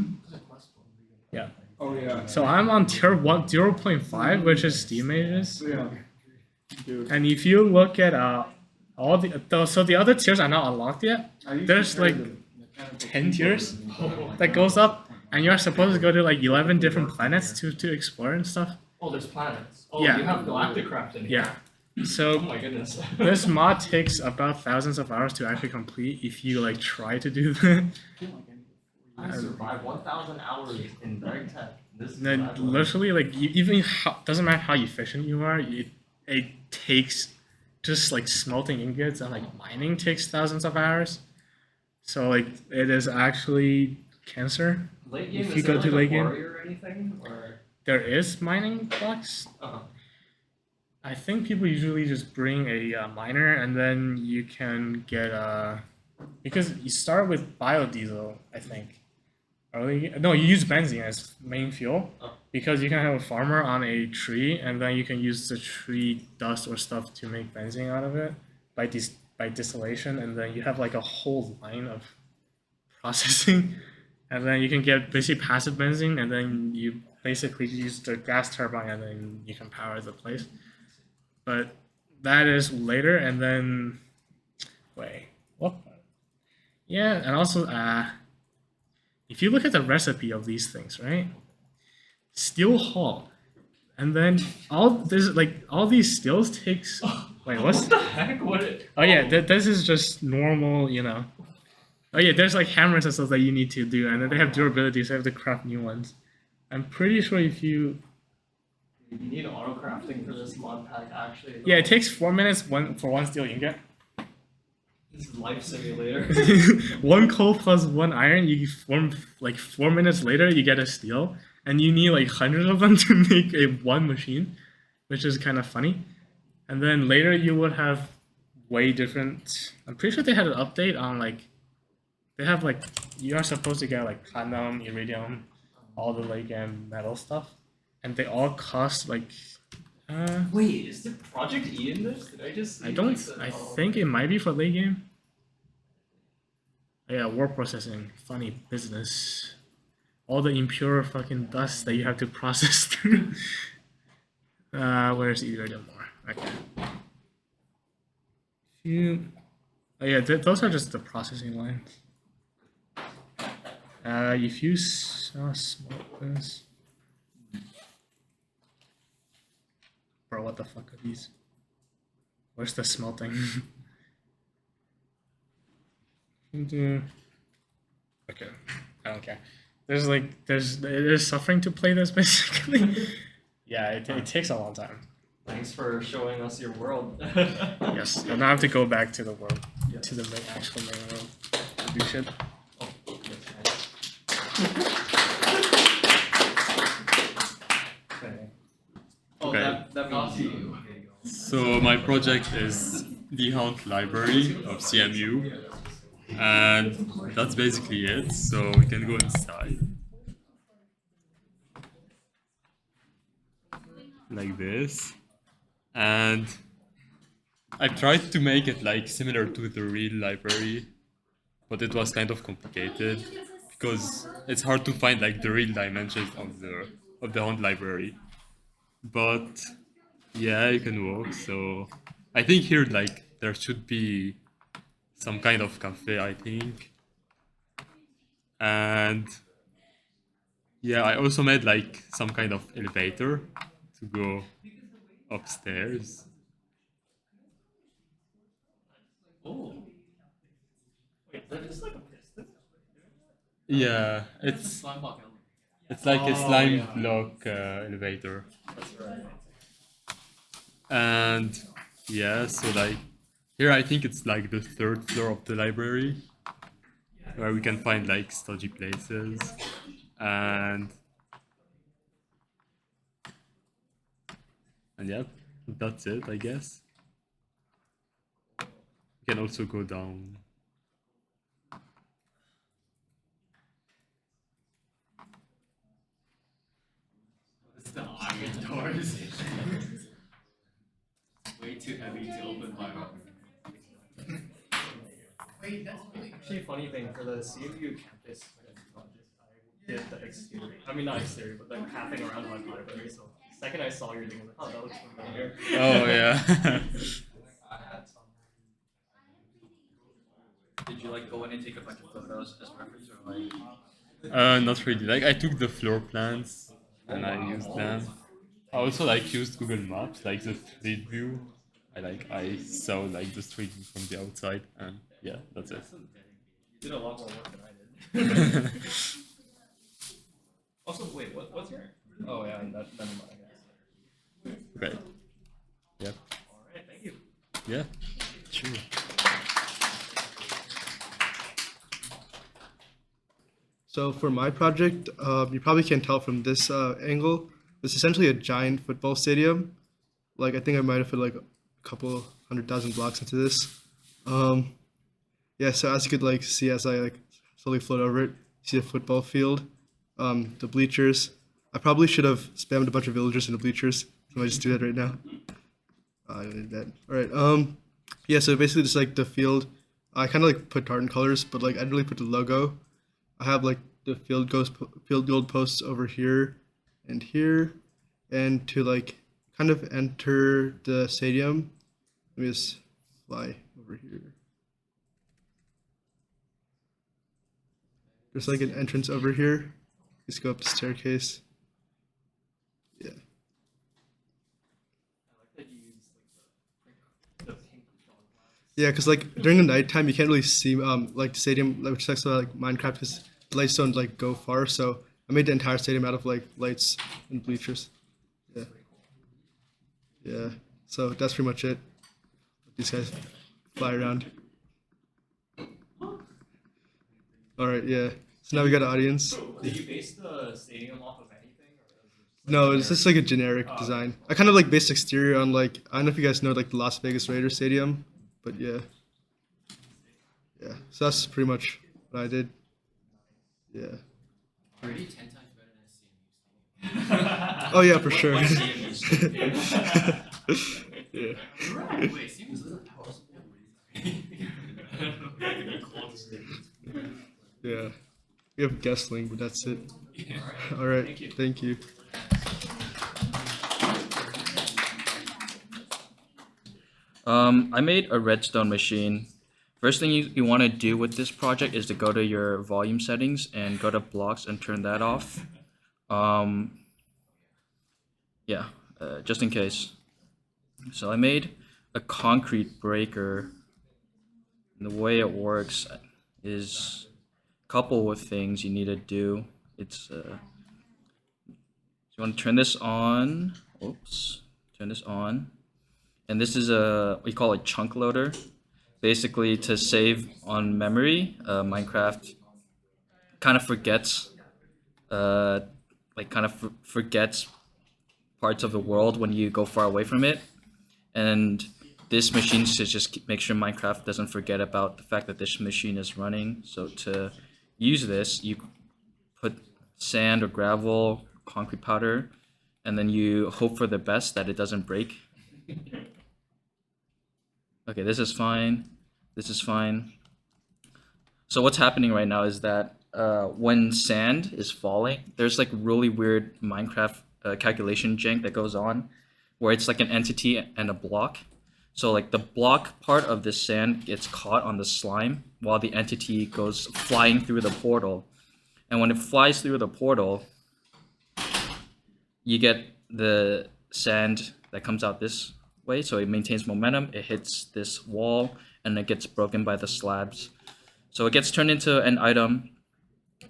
Yeah. Oh yeah. So I'm on tier 0.5, which is Steam Mages. Yeah. Dude. And if you look at all so the other tiers are not unlocked yet. There's like 10 tiers that goes up, and you're supposed to go to like 11 different planets to explore and stuff. Oh, there's planets. Oh, Yeah. you have Galactic Craft in here. Yeah. So Oh my goodness. this mod takes about thousands of hours to actually complete if you like try to do that. I survived 1,000 hours in Dark Tech. This is Then what I've literally like doesn't matter how efficient you are, it takes just like smelting ingots and like mining takes thousands of hours. So like it is actually cancer. Late game, If is you there go to like late a game, warrior or anything? Or there is mining blocks. uh-huh. I think people usually just bring a miner, and then you can get because you start with biodiesel, I think. No, you use benzene as main fuel Oh. because you can have a farmer on a tree, and then you can use the tree dust or stuff to make benzene out of it by distillation, and then you have like a whole line of processing, and then you can get basically passive benzene, and then you basically use the gas turbine, and then you can power the place. But that is later, and then wait, what? Yeah, and also if you look at the recipe of these things, right? Steel hull, and then all these steels takes. Wait, what's? What the heck? Oh yeah, this is just normal, you know. Oh yeah, there's like hammers and stuff that you need to do, and then they have durability, so you have to craft new ones. I'm pretty sure if you. You need auto crafting for this mod pack, actually. Yeah, it takes 4 minutes for one steel ingot. This is Life Simulator. 1 coal plus 1 iron, you form like 4 minutes later you get a steel, and you need like hundreds of them to make one machine, which is kind of funny. And then later you would have way different. I'm pretty sure they had an update on like they have like you are supposed to get like platinum, iridium, all the like and metal stuff, and they all cost like. Wait, is there Project E in this? Did I just? See I don't. like, the- I oh. think it might be for late game. Yeah, word processing, funny business. All the impure fucking dust that you have to process through. Where's iridium ore? Okay. Oh yeah, those are just the processing lines. If you smoke this. Bro, what the fuck are these? Where's the smelting? Okay, I don't care. There's suffering to play this basically. Yeah, it takes a long time. Thanks for showing us your world. Yes, and now I have to go back to the world, Yes. to the actual main world. To do shit. Oh, okay. Oh, Okay. that means you. So my project is the Hunt Library of CMU, and that's basically it. So we can go inside. Like this. And I tried to make it like similar to the real library, but it was kind of complicated because it's hard to find like the real dimensions of the Hunt Library. But yeah, you can walk. So I think here like there should be some kind of cafe, I think. And yeah, I also made like some kind of elevator to go upstairs. Oh. Wait, that is like a piston? Yeah, That's a it's slime block. like a Oh, slime yeah. block elevator. That's right. And yeah, so like here I think it's like the 3rd floor of the library where we can find like stodgy places. And And yep, that's it, I guess. You can also go down. It's the iron doors. Way too heavy to open by Wait, that's really actually a funny thing for the CMU campus project. I did the exterior. I mean, not exterior, but the pathing around my library. So the second I saw your thing, I was like, oh, that looks familiar. Oh yeah. Did you like go in and take a bunch of photos as reference or like? Not really. Like I took the floor plans and I used them. I also like used Google Maps, like the street view. I saw like the street view from the outside, and yeah, that's it. You did a lot more work than I did. Also, wait, what's your? Oh yeah, never mind. Right. Yep. All right, thank you. Yeah. Sure. So for my project, you probably can't tell from this angle. It's essentially a giant football stadium. Like I think I might have put like a couple 100,000 blocks into this. Yeah, so as you could like see as I like slowly float over it, see the football field, the bleachers. I probably should have spammed a bunch of villagers in the bleachers. So I just do that right now. I don't need that. All right. Yeah. So basically, just like the field, I kind of like put tartan colors, but like I didn't really put the logo. I have like the field goal posts over here and here, and to like kind of enter the stadium. Let me just fly over here. There's like an entrance over here. Just go up the staircase. Yeah. Yeah, because like during the nighttime you can't really see like the stadium, like, which is like Minecraft, because the lights don't like go far. So I made the entire stadium out of like lights and bleachers. Yeah. Yeah. So that's pretty much it. These guys fly around. All right. Yeah. So now we got an audience. Did you base the stadium off of anything? No, it's just like a generic design. I kind of like based exterior on like, I don't know if you guys know like the Las Vegas Raiders Stadium, but yeah. Yeah, so that's pretty much what I did. Yeah. Already 10 times better than CMU. Oh yeah, for sure. Yeah. Right. Wait, CMU's not possible. Yeah. We have guest link, but that's it. All right. Thank you. I made a redstone machine. First thing you want to do with this project is to go to your volume settings and go to blocks and turn that off. Yeah, just in case. So I made a concrete breaker. And the way it works is a couple of things you need to do. It's you want to turn this on. Oops, turn this on. And this is we call it chunk loader. Basically, to save on memory, Minecraft kind of forgets, forgets parts of the world when you go far away from it. And this machine should just make sure Minecraft doesn't forget about the fact that this machine is running. So to use this, you put sand or gravel, concrete powder, and then you hope for the best that it doesn't break. Okay, this is fine. This is fine. So what's happening right now is that when sand is falling, there's like really weird Minecraft calculation jank that goes on, where it's like an entity and a block. So like the block part of this sand gets caught on the slime while the entity goes flying through the portal. And when it flies through the portal, you get the sand that comes out this way, so it maintains momentum, it hits this wall, and it gets broken by the slabs. So it gets turned into an item.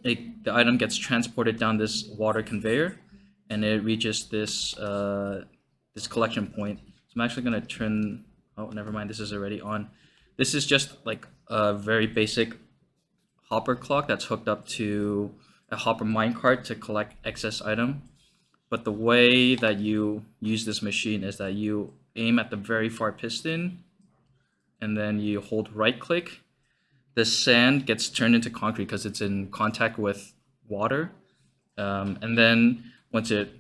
The item gets transported down this water conveyor, and it reaches this this collection point. So I'm actually gonna turn. Oh, never mind. This is already on. This is just like a very basic hopper clock that's hooked up to a hopper minecart to collect excess item. but the way that you use this machine is that you aim at the very far piston, and then you hold right click. The sand gets turned into concrete because it's in contact with water, and then once it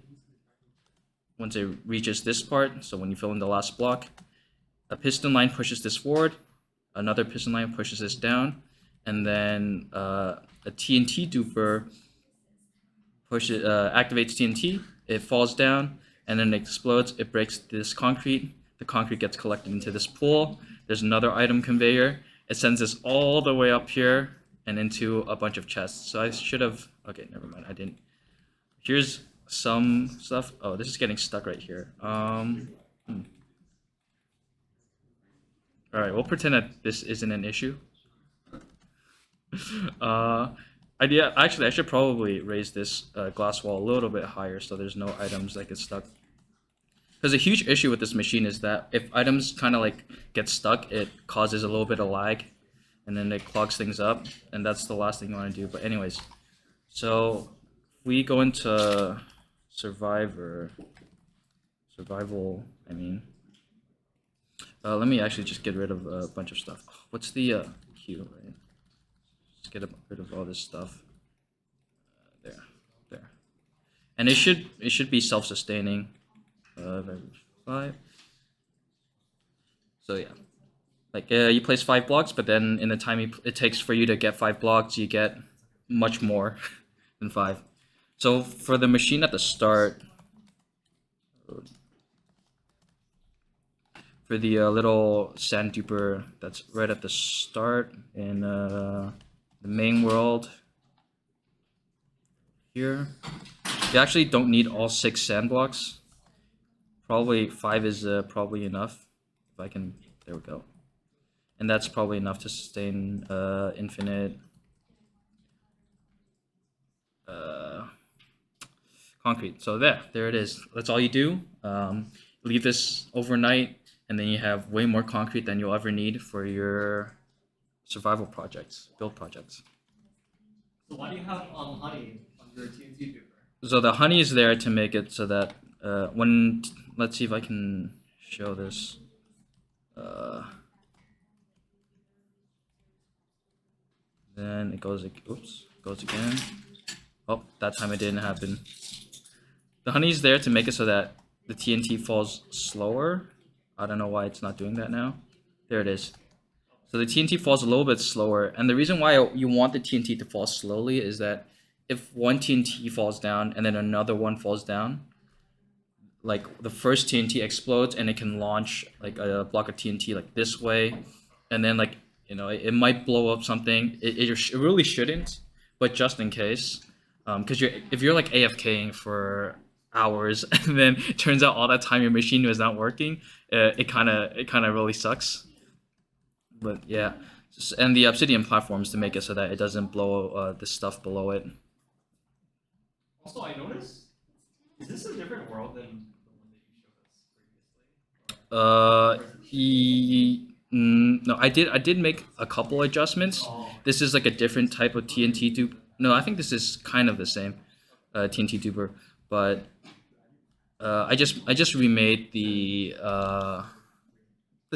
reaches this part, so when you fill in the last block, a piston line pushes this forward, another piston line pushes this down, and then a TNT duper activates TNT, it falls down, and then it explodes, it breaks this concrete, the concrete gets collected into this pool, there's another item conveyor, it sends this all the way up here and into a bunch of chests. So I should have, okay, never mind, I didn't. Here's some stuff. Oh, this is getting stuck right here. All right, we'll pretend that this isn't an issue. Actually, I should probably raise this glass wall a little bit higher so there's no items that get stuck. Because a huge issue with this machine is that if items kind of like get stuck, it causes a little bit of lag, and then it clogs things up, and that's the last thing you want to do. But anyways, so if we go into survival, I mean, let me actually just get rid of a bunch of stuff. What's the queue, right? Just get rid of all this stuff. There, and it should be self-sustaining. 5. So yeah, like you place 5 blocks, but then in the time it takes for you to get 5 blocks, you get much more than 5. So for the machine at the start, for the little sand duper that's right at the start in the main world here, you actually don't need all 6 sand blocks. Probably 5 is probably enough. If I can, there we go. And that's probably enough to sustain infinite concrete. So there it is. That's all you do. Leave this overnight, and then you have way more concrete than you'll ever need for your survival projects, build projects. So why do you have honey on your TNT duper? So the honey is there to make it so that when, let's see if I can show this. Then it goes, oops, goes again. Oh, that time it didn't happen. The honey is there to make it so that the TNT falls slower. I don't know why it's not doing that now. There it is. So the TNT falls a little bit slower. And the reason why you want the TNT to fall slowly is that if one TNT falls down and then another one falls down, like the first TNT explodes and it can launch like a block of TNT like this way, and then like, you know, it might blow up something. It really shouldn't, but just in case, because if you're like AFKing for hours and then it turns out all that time your machine was not working, it kind of really sucks. But yeah, and the obsidian platforms to make it so that it doesn't blow the stuff below it. Also, I noticed, is this a different world than the one that you showed us previously? No, I did make a couple adjustments. Oh. This is like a different type of TNT duper. No, I think this is kind of the same TNT duper, but I just remade the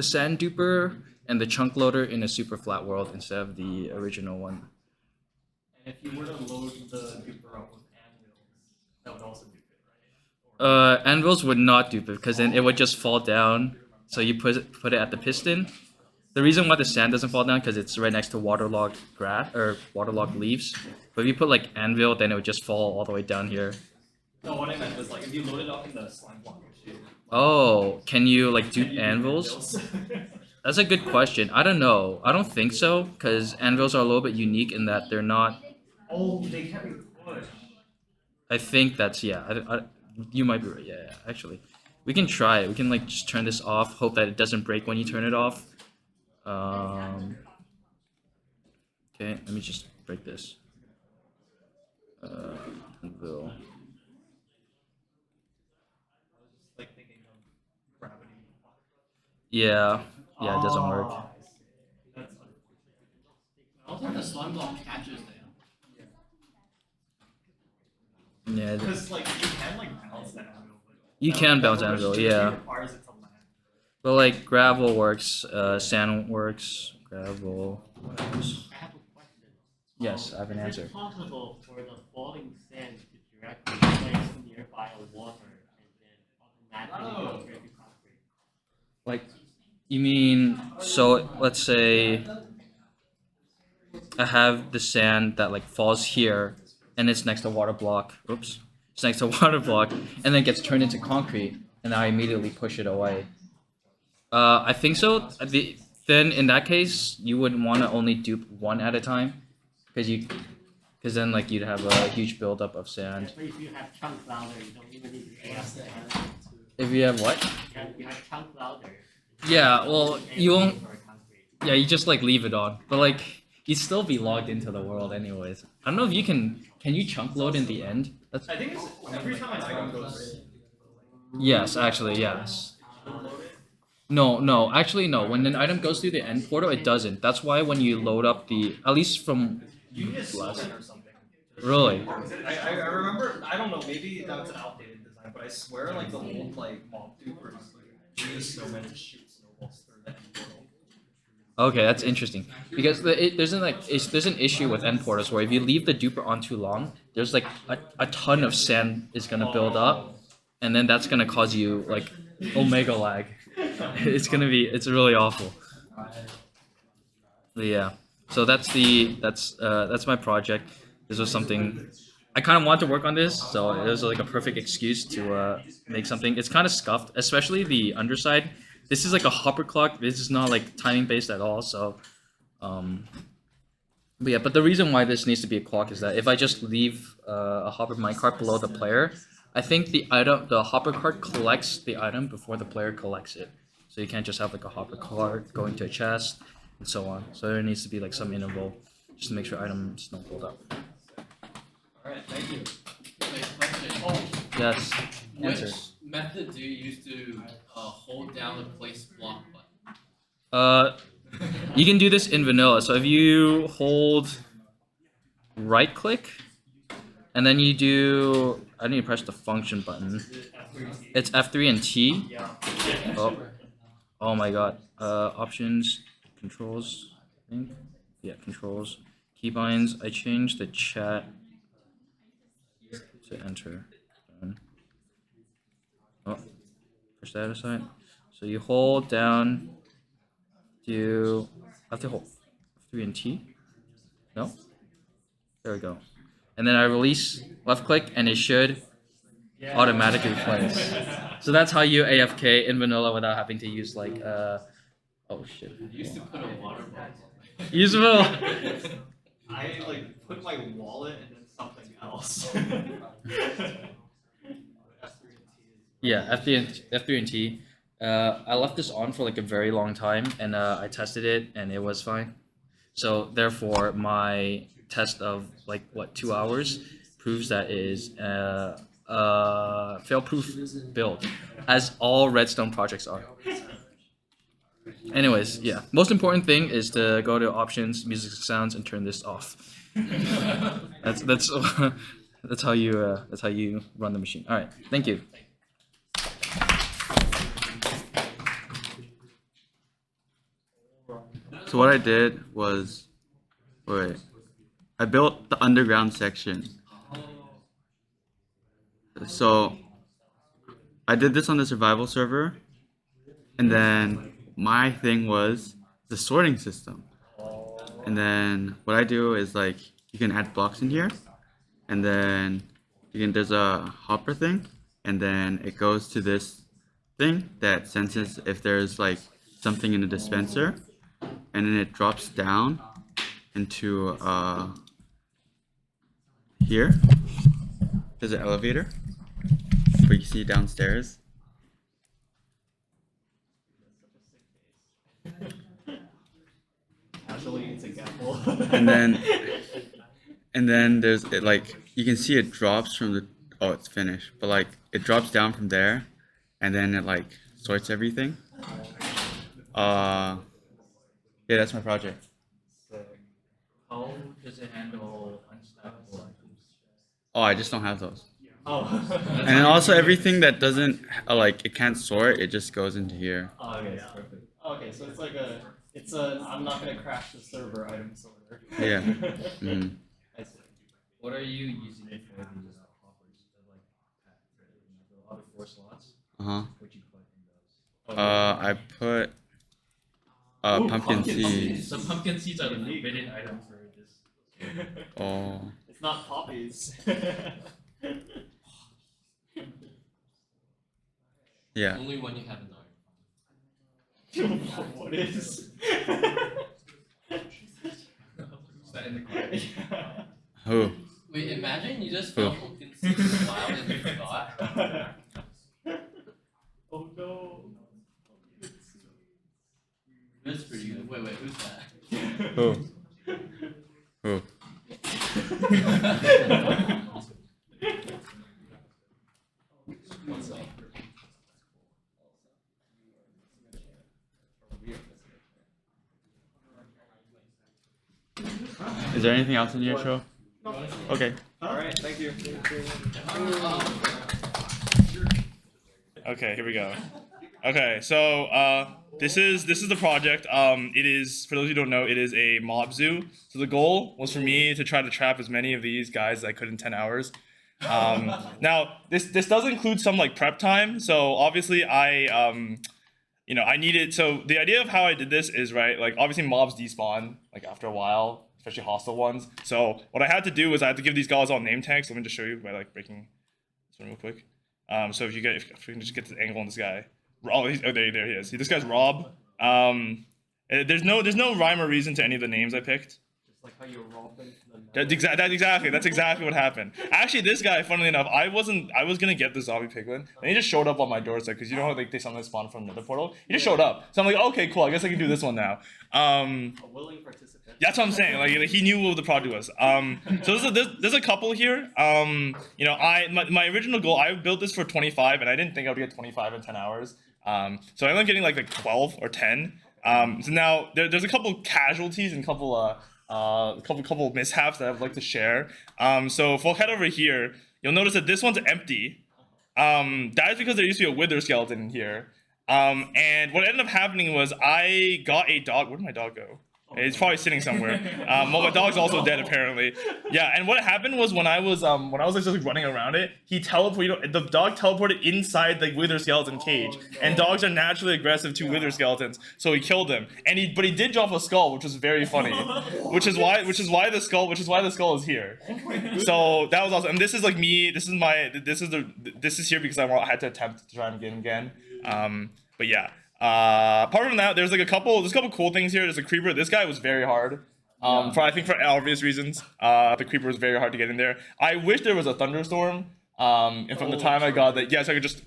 sand duper and the chunk loader in a super flat world instead of the original one. And if you were to load the duper up with anvils, that would also dupe it, right? Anvils would not dupe it because then it would just fall down. So you put it at the piston. The reason why the sand doesn't fall down because it's right next to waterlogged grass or waterlogged leaves. But if you put like anvil, then it would just fall all the way down here. No, what I meant was like if you load it up in the slime block machine. Oh, can you like dupe anvils? That's a good question. I don't know. I don't think so because anvils are a little bit unique in that they're not. Oh, they can't be pushed. I think that's, yeah. You might be right. Yeah, actually. We can try it. We can like just turn this off. Hope that it doesn't break when you turn it off. Okay, let me just break this. Anvil. Yeah, it doesn't work. Also, the slime block catches them. Yeah. Because like you can like bounce that anvil. You can bounce anvil, yeah. Requires it to land. But like gravel works, sand works, gravel. What else? I have a question. Yes, I have an Is answer. it possible for the falling sand to directly place nearby a water and then automatically go straight to concrete? Like, you mean, so let's say I have the sand that like falls here and it's next to water block. Oops. It's next to water block and then gets turned into concrete and I immediately push it away. I think so. Then in that case, you would want to only dupe one at a time because then like you'd have a huge buildup of sand. But if you have chunk louder, you don't even need to chaos the If you have what? You have chunk louder. Yeah, well, you won't. Yeah, you just like leave it on, but like you'd still be logged into the world anyways. I don't know if you can. Can you chunk load in the end? That's. I think it's every time an item goes. Yes, actually, yes. No, actually, no. When an item goes through the end portal, it doesn't. That's why when you load up the, at least from last. Or something. Really? I remember. I don't know. Maybe that's an outdated design, but I swear like the old like mob dupers like use snowmen to shoot snowballs through that portal. Okay, that's interesting because there's an issue with end portals where if you leave the duper on too long, there's like a ton of sand is gonna build up, and then that's gonna cause you like omega lag. It's really awful. But yeah, so that's my project. This was something I kind of wanted to work on this, so it was like a perfect excuse to make something. It's kind of scuffed, especially the underside. This is like a hopper clock. This is not like timing based at all. So, but yeah. But the reason why this needs to be a clock is that if I just leave a hopper minecart below the player, I think the hopper cart collects the item before the player collects it. So you can't just have like a hopper cart going to a chest and so on. So there needs to be like some interval just to make sure items don't build up. Alright, thank you. Next question. Yes. Which Answer. method do you use to hold down the place block button? You can do this in vanilla. So if you hold right click and then you do, I need to press the function button. It's F3 and T. Oh my god. Options, controls, I think. Yeah, controls. Keybinds. I changed the chat to enter. Oh, push that aside. So you hold down. I have to hold F3 and T. No. There we go. And then I release left click, and it should automatically place. So that's how you AFK in vanilla without having to use like oh shit. I used to put a water bottle. Usable. I like put my wallet and then something else. Yeah, F3 and T. I left this on for like a very long time, and I tested it, and it was fine. So therefore, my test of like 2 hours proves that it is fail-proof build, as all Redstone projects are. Anyways, yeah. Most important thing is to go to options, music and sounds, and turn this off. That's how you run the machine. All right, thank you. So what I did was, I built the underground section. So I did this on the survival server, and then my thing was the sorting system. And then what I do is like you can add blocks in here, and then there's a hopper thing, and then it goes to this thing that senses if there's like something in the dispenser, and then it drops down into here. There's an elevator where you see downstairs. and then there's it, like you can see it drops from the, oh, it's finished, but like it drops down from there, and then it like sorts everything. Yeah, that's my project. How does it handle unstackable items? Oh, I just don't have those. Oh. And then also everything that doesn't like it can't sort, it just goes into here. Oh, okay, that's perfect. Okay, so it's like I'm not gonna crash the server item sorter. Yeah. I see. What are you using it for? The hoppers, like the other 4 slots. Uh-huh. What you put in those? I put pumpkin seeds. Some pumpkin seeds are the forbidden item for this. Oh. It's not poppies. Yeah. Only when you have an iron. What is? Is that in the card? Who? Wait, imagine you just Who? found pumpkin seeds in the wild and you forgot. Oh no. That's pretty good. Wait, who's that? Who? Who? What's up? Is there anything else in your show? Okay. Alright, thank you. Okay, here we go. Okay, so this is the project. It is, for those who don't know, it is a mob zoo. So the goal was for me to try to trap as many of these guys as I could in 10 hours. Now this does include some like prep time. So obviously I needed, so the idea of how I did this is, right, like obviously mobs despawn like after a while, especially hostile ones. So what I had to do was I had to give these guys all name tags. Let me just show you by like breaking this one real quick. So if we can just get the angle on this guy. Oh, there he is. See, this guy's Rob. There's no rhyme or reason to any of the names I picked. Just like how you're robbing. That's exactly what happened. Actually, this guy, funnily enough, I was gonna get the zombie piglin, and he just showed up on my doorstep because you know how like they sometimes spawn from another portal. He just showed up, so I'm like, okay, cool. I guess I can do this one now. A willing participant. That's what I'm saying. Like he knew what the project was. So there's a couple here. My original goal, I built this for 25, and I didn't think I would get 25 in 10 hours. So I ended up getting like 12 or 10. So now there's a couple casualties and a couple mishaps that I'd like to share. So if we'll head over here, you'll notice that this one's empty. That is because there used to be a wither skeleton in here. And what ended up happening was I got a dog. Where did my dog go? It's probably sitting somewhere. Well, my dog's also dead apparently. Yeah, and what happened was when I was like, just running around it, the dog teleported inside the wither skeleton cage, and dogs are naturally aggressive to wither skeletons, so he killed him. And he did drop a skull, which was very funny, which is why the skull is here. So that was awesome. And this is like me. This is here because I had to attempt to try and get him again. But yeah. Apart from that, there's a couple cool things here. There's a creeper. This guy was very hard. I think for obvious reasons. The creeper was very hard to get in there. I wish there was a thunderstorm. And from the time I got that, so I could just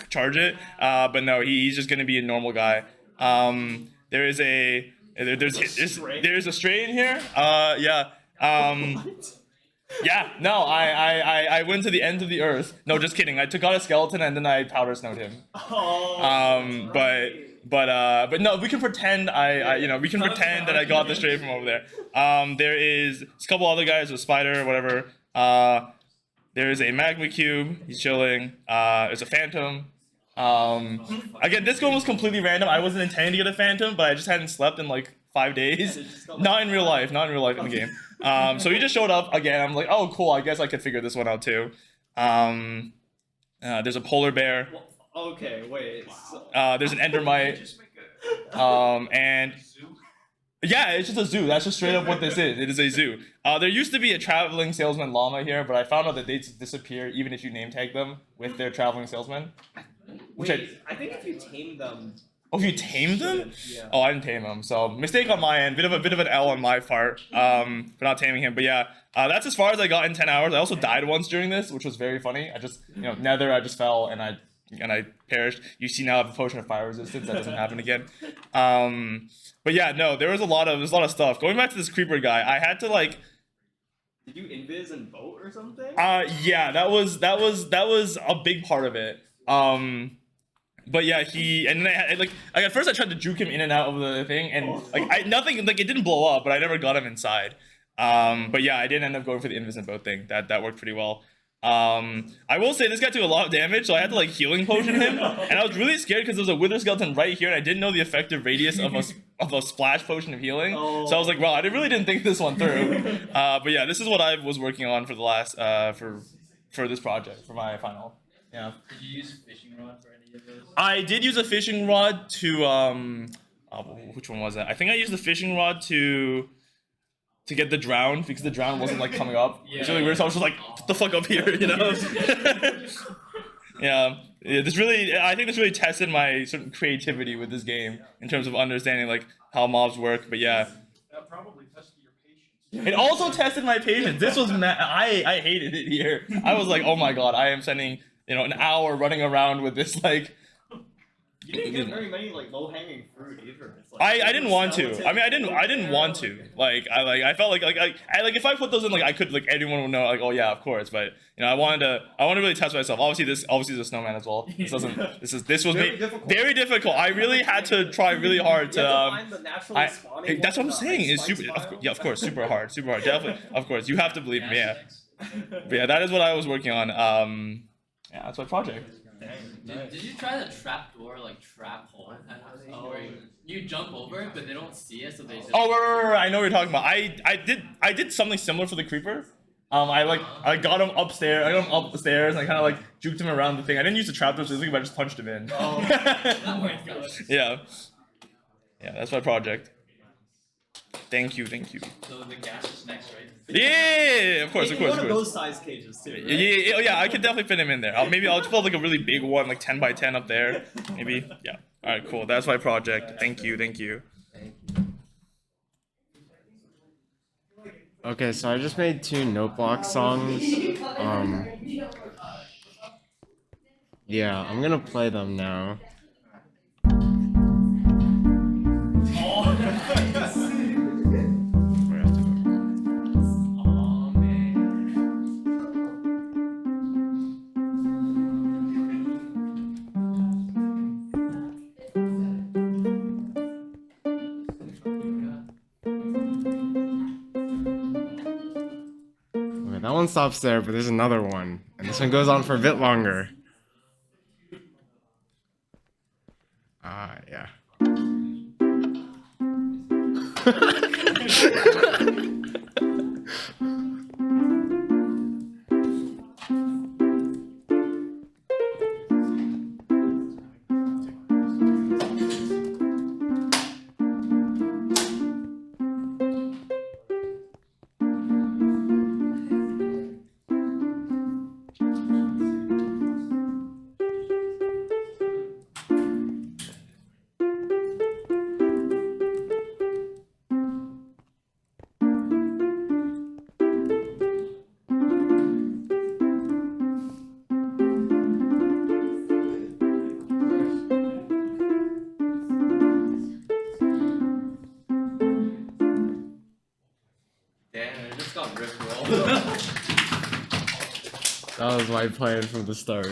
charge it. But no, he's just gonna be a normal guy. There's a stray in here. Yeah, no, I went to the end of the earth. No, just kidding. I took out a skeleton and then I powder snowed him. But no, we can pretend we can pretend that I got the stray from over there. There's a couple other guys, a spider or whatever. There's a magma cube. He's chilling. There's a phantom. Again, this one was completely random. I wasn't intending to get a phantom, but I just hadn't slept in like 5 days. Not in real life in the game. So he just showed up again. I'm like, oh, cool. I guess I could figure this one out too. There's a polar bear. Okay, wait. There's an endermite. And yeah, it's just a zoo. That's just straight up what this is. It is a zoo. There used to be a traveling salesman llama here, but I found out that they disappear even if you name tag them with their traveling salesman. I think if you tame them. Oh, you tamed them? Yeah. Oh, I didn't tame him. So mistake on my end. Bit of an L on my part for not taming him. But yeah, that's as far as I got in 10 hours. I also died once during this, which was very funny. I just nether. I just fell and I perished. You see now I have a potion of fire resistance. That doesn't happen again. But yeah, no, there's a lot of stuff. Going back to this creeper guy, I had to like. Did you invis and boat or something? Yeah, that was a big part of it. But yeah, and then at first I tried to juke him in and out of the thing, and it didn't blow up, but I never got him inside. But yeah, I did end up going for the invis and boat thing. That worked pretty well. I will say this guy took a lot of damage, so I had to like healing potion him, and I was really scared because there's a wither skeleton right here, and I didn't know the effective radius of a splash potion of healing. So I was like, wow, I really didn't think this one through. But yeah, this is what I was working on for the last for this project for my final. Yeah. Did you use a fishing rod for any of those? I did use a fishing rod to which one was that? I think I used the fishing rod to get the drown because the drown wasn't like coming up. It's really weird. So I was just like, "Get the fuck up here," you know? yeah. I think this really tested my sort of creativity with this game in terms of understanding like how mobs work. But yeah. That probably tested your patience. It also tested my patience. This was I hated it here. I was like, oh my god, I am spending an hour running around with this like. You didn't get very many like low-hanging fruit either. It's like, I didn't want to. I mean, I didn't want to. I felt like if I put those in, like I could like anyone would know like, oh yeah, of course. But I wanted to really test myself. Obviously is a snowman as well. This was very difficult. I really had to try really hard to. Find the naturally spawning that's what I'm saying. It's Super. Of course, super hard. Definitely. Of course, you have to believe me. Yeah. But yeah, that is what I was working on. Yeah, that's my project. Did you try the trap door, like trap hole kind of thing, where you jump over it, but they don't see it, so they just... Oh, right. I know what you're talking about. I did something similar for the creeper. I got him upstairs. I got him up the stairs, and I kind of like juked him around the thing. I didn't use the trapdoor specifically, but I just punched him in. Oh, that worked good. Yeah, that's my project. Thank you. So the gas is next, right? Yeah, of course. One of those size cages too. Right? Yeah, I could definitely fit him in there. Maybe I'll just build like a really big one, like 10 by 10 up there. Maybe. Yeah. All right, cool. That's my project. Thank you. Okay, so I just made 2 note block songs. Yeah, I'm gonna play them now. That one stops there, but there's another one, and this one goes on for a bit longer. Yeah. That was my plan from the start.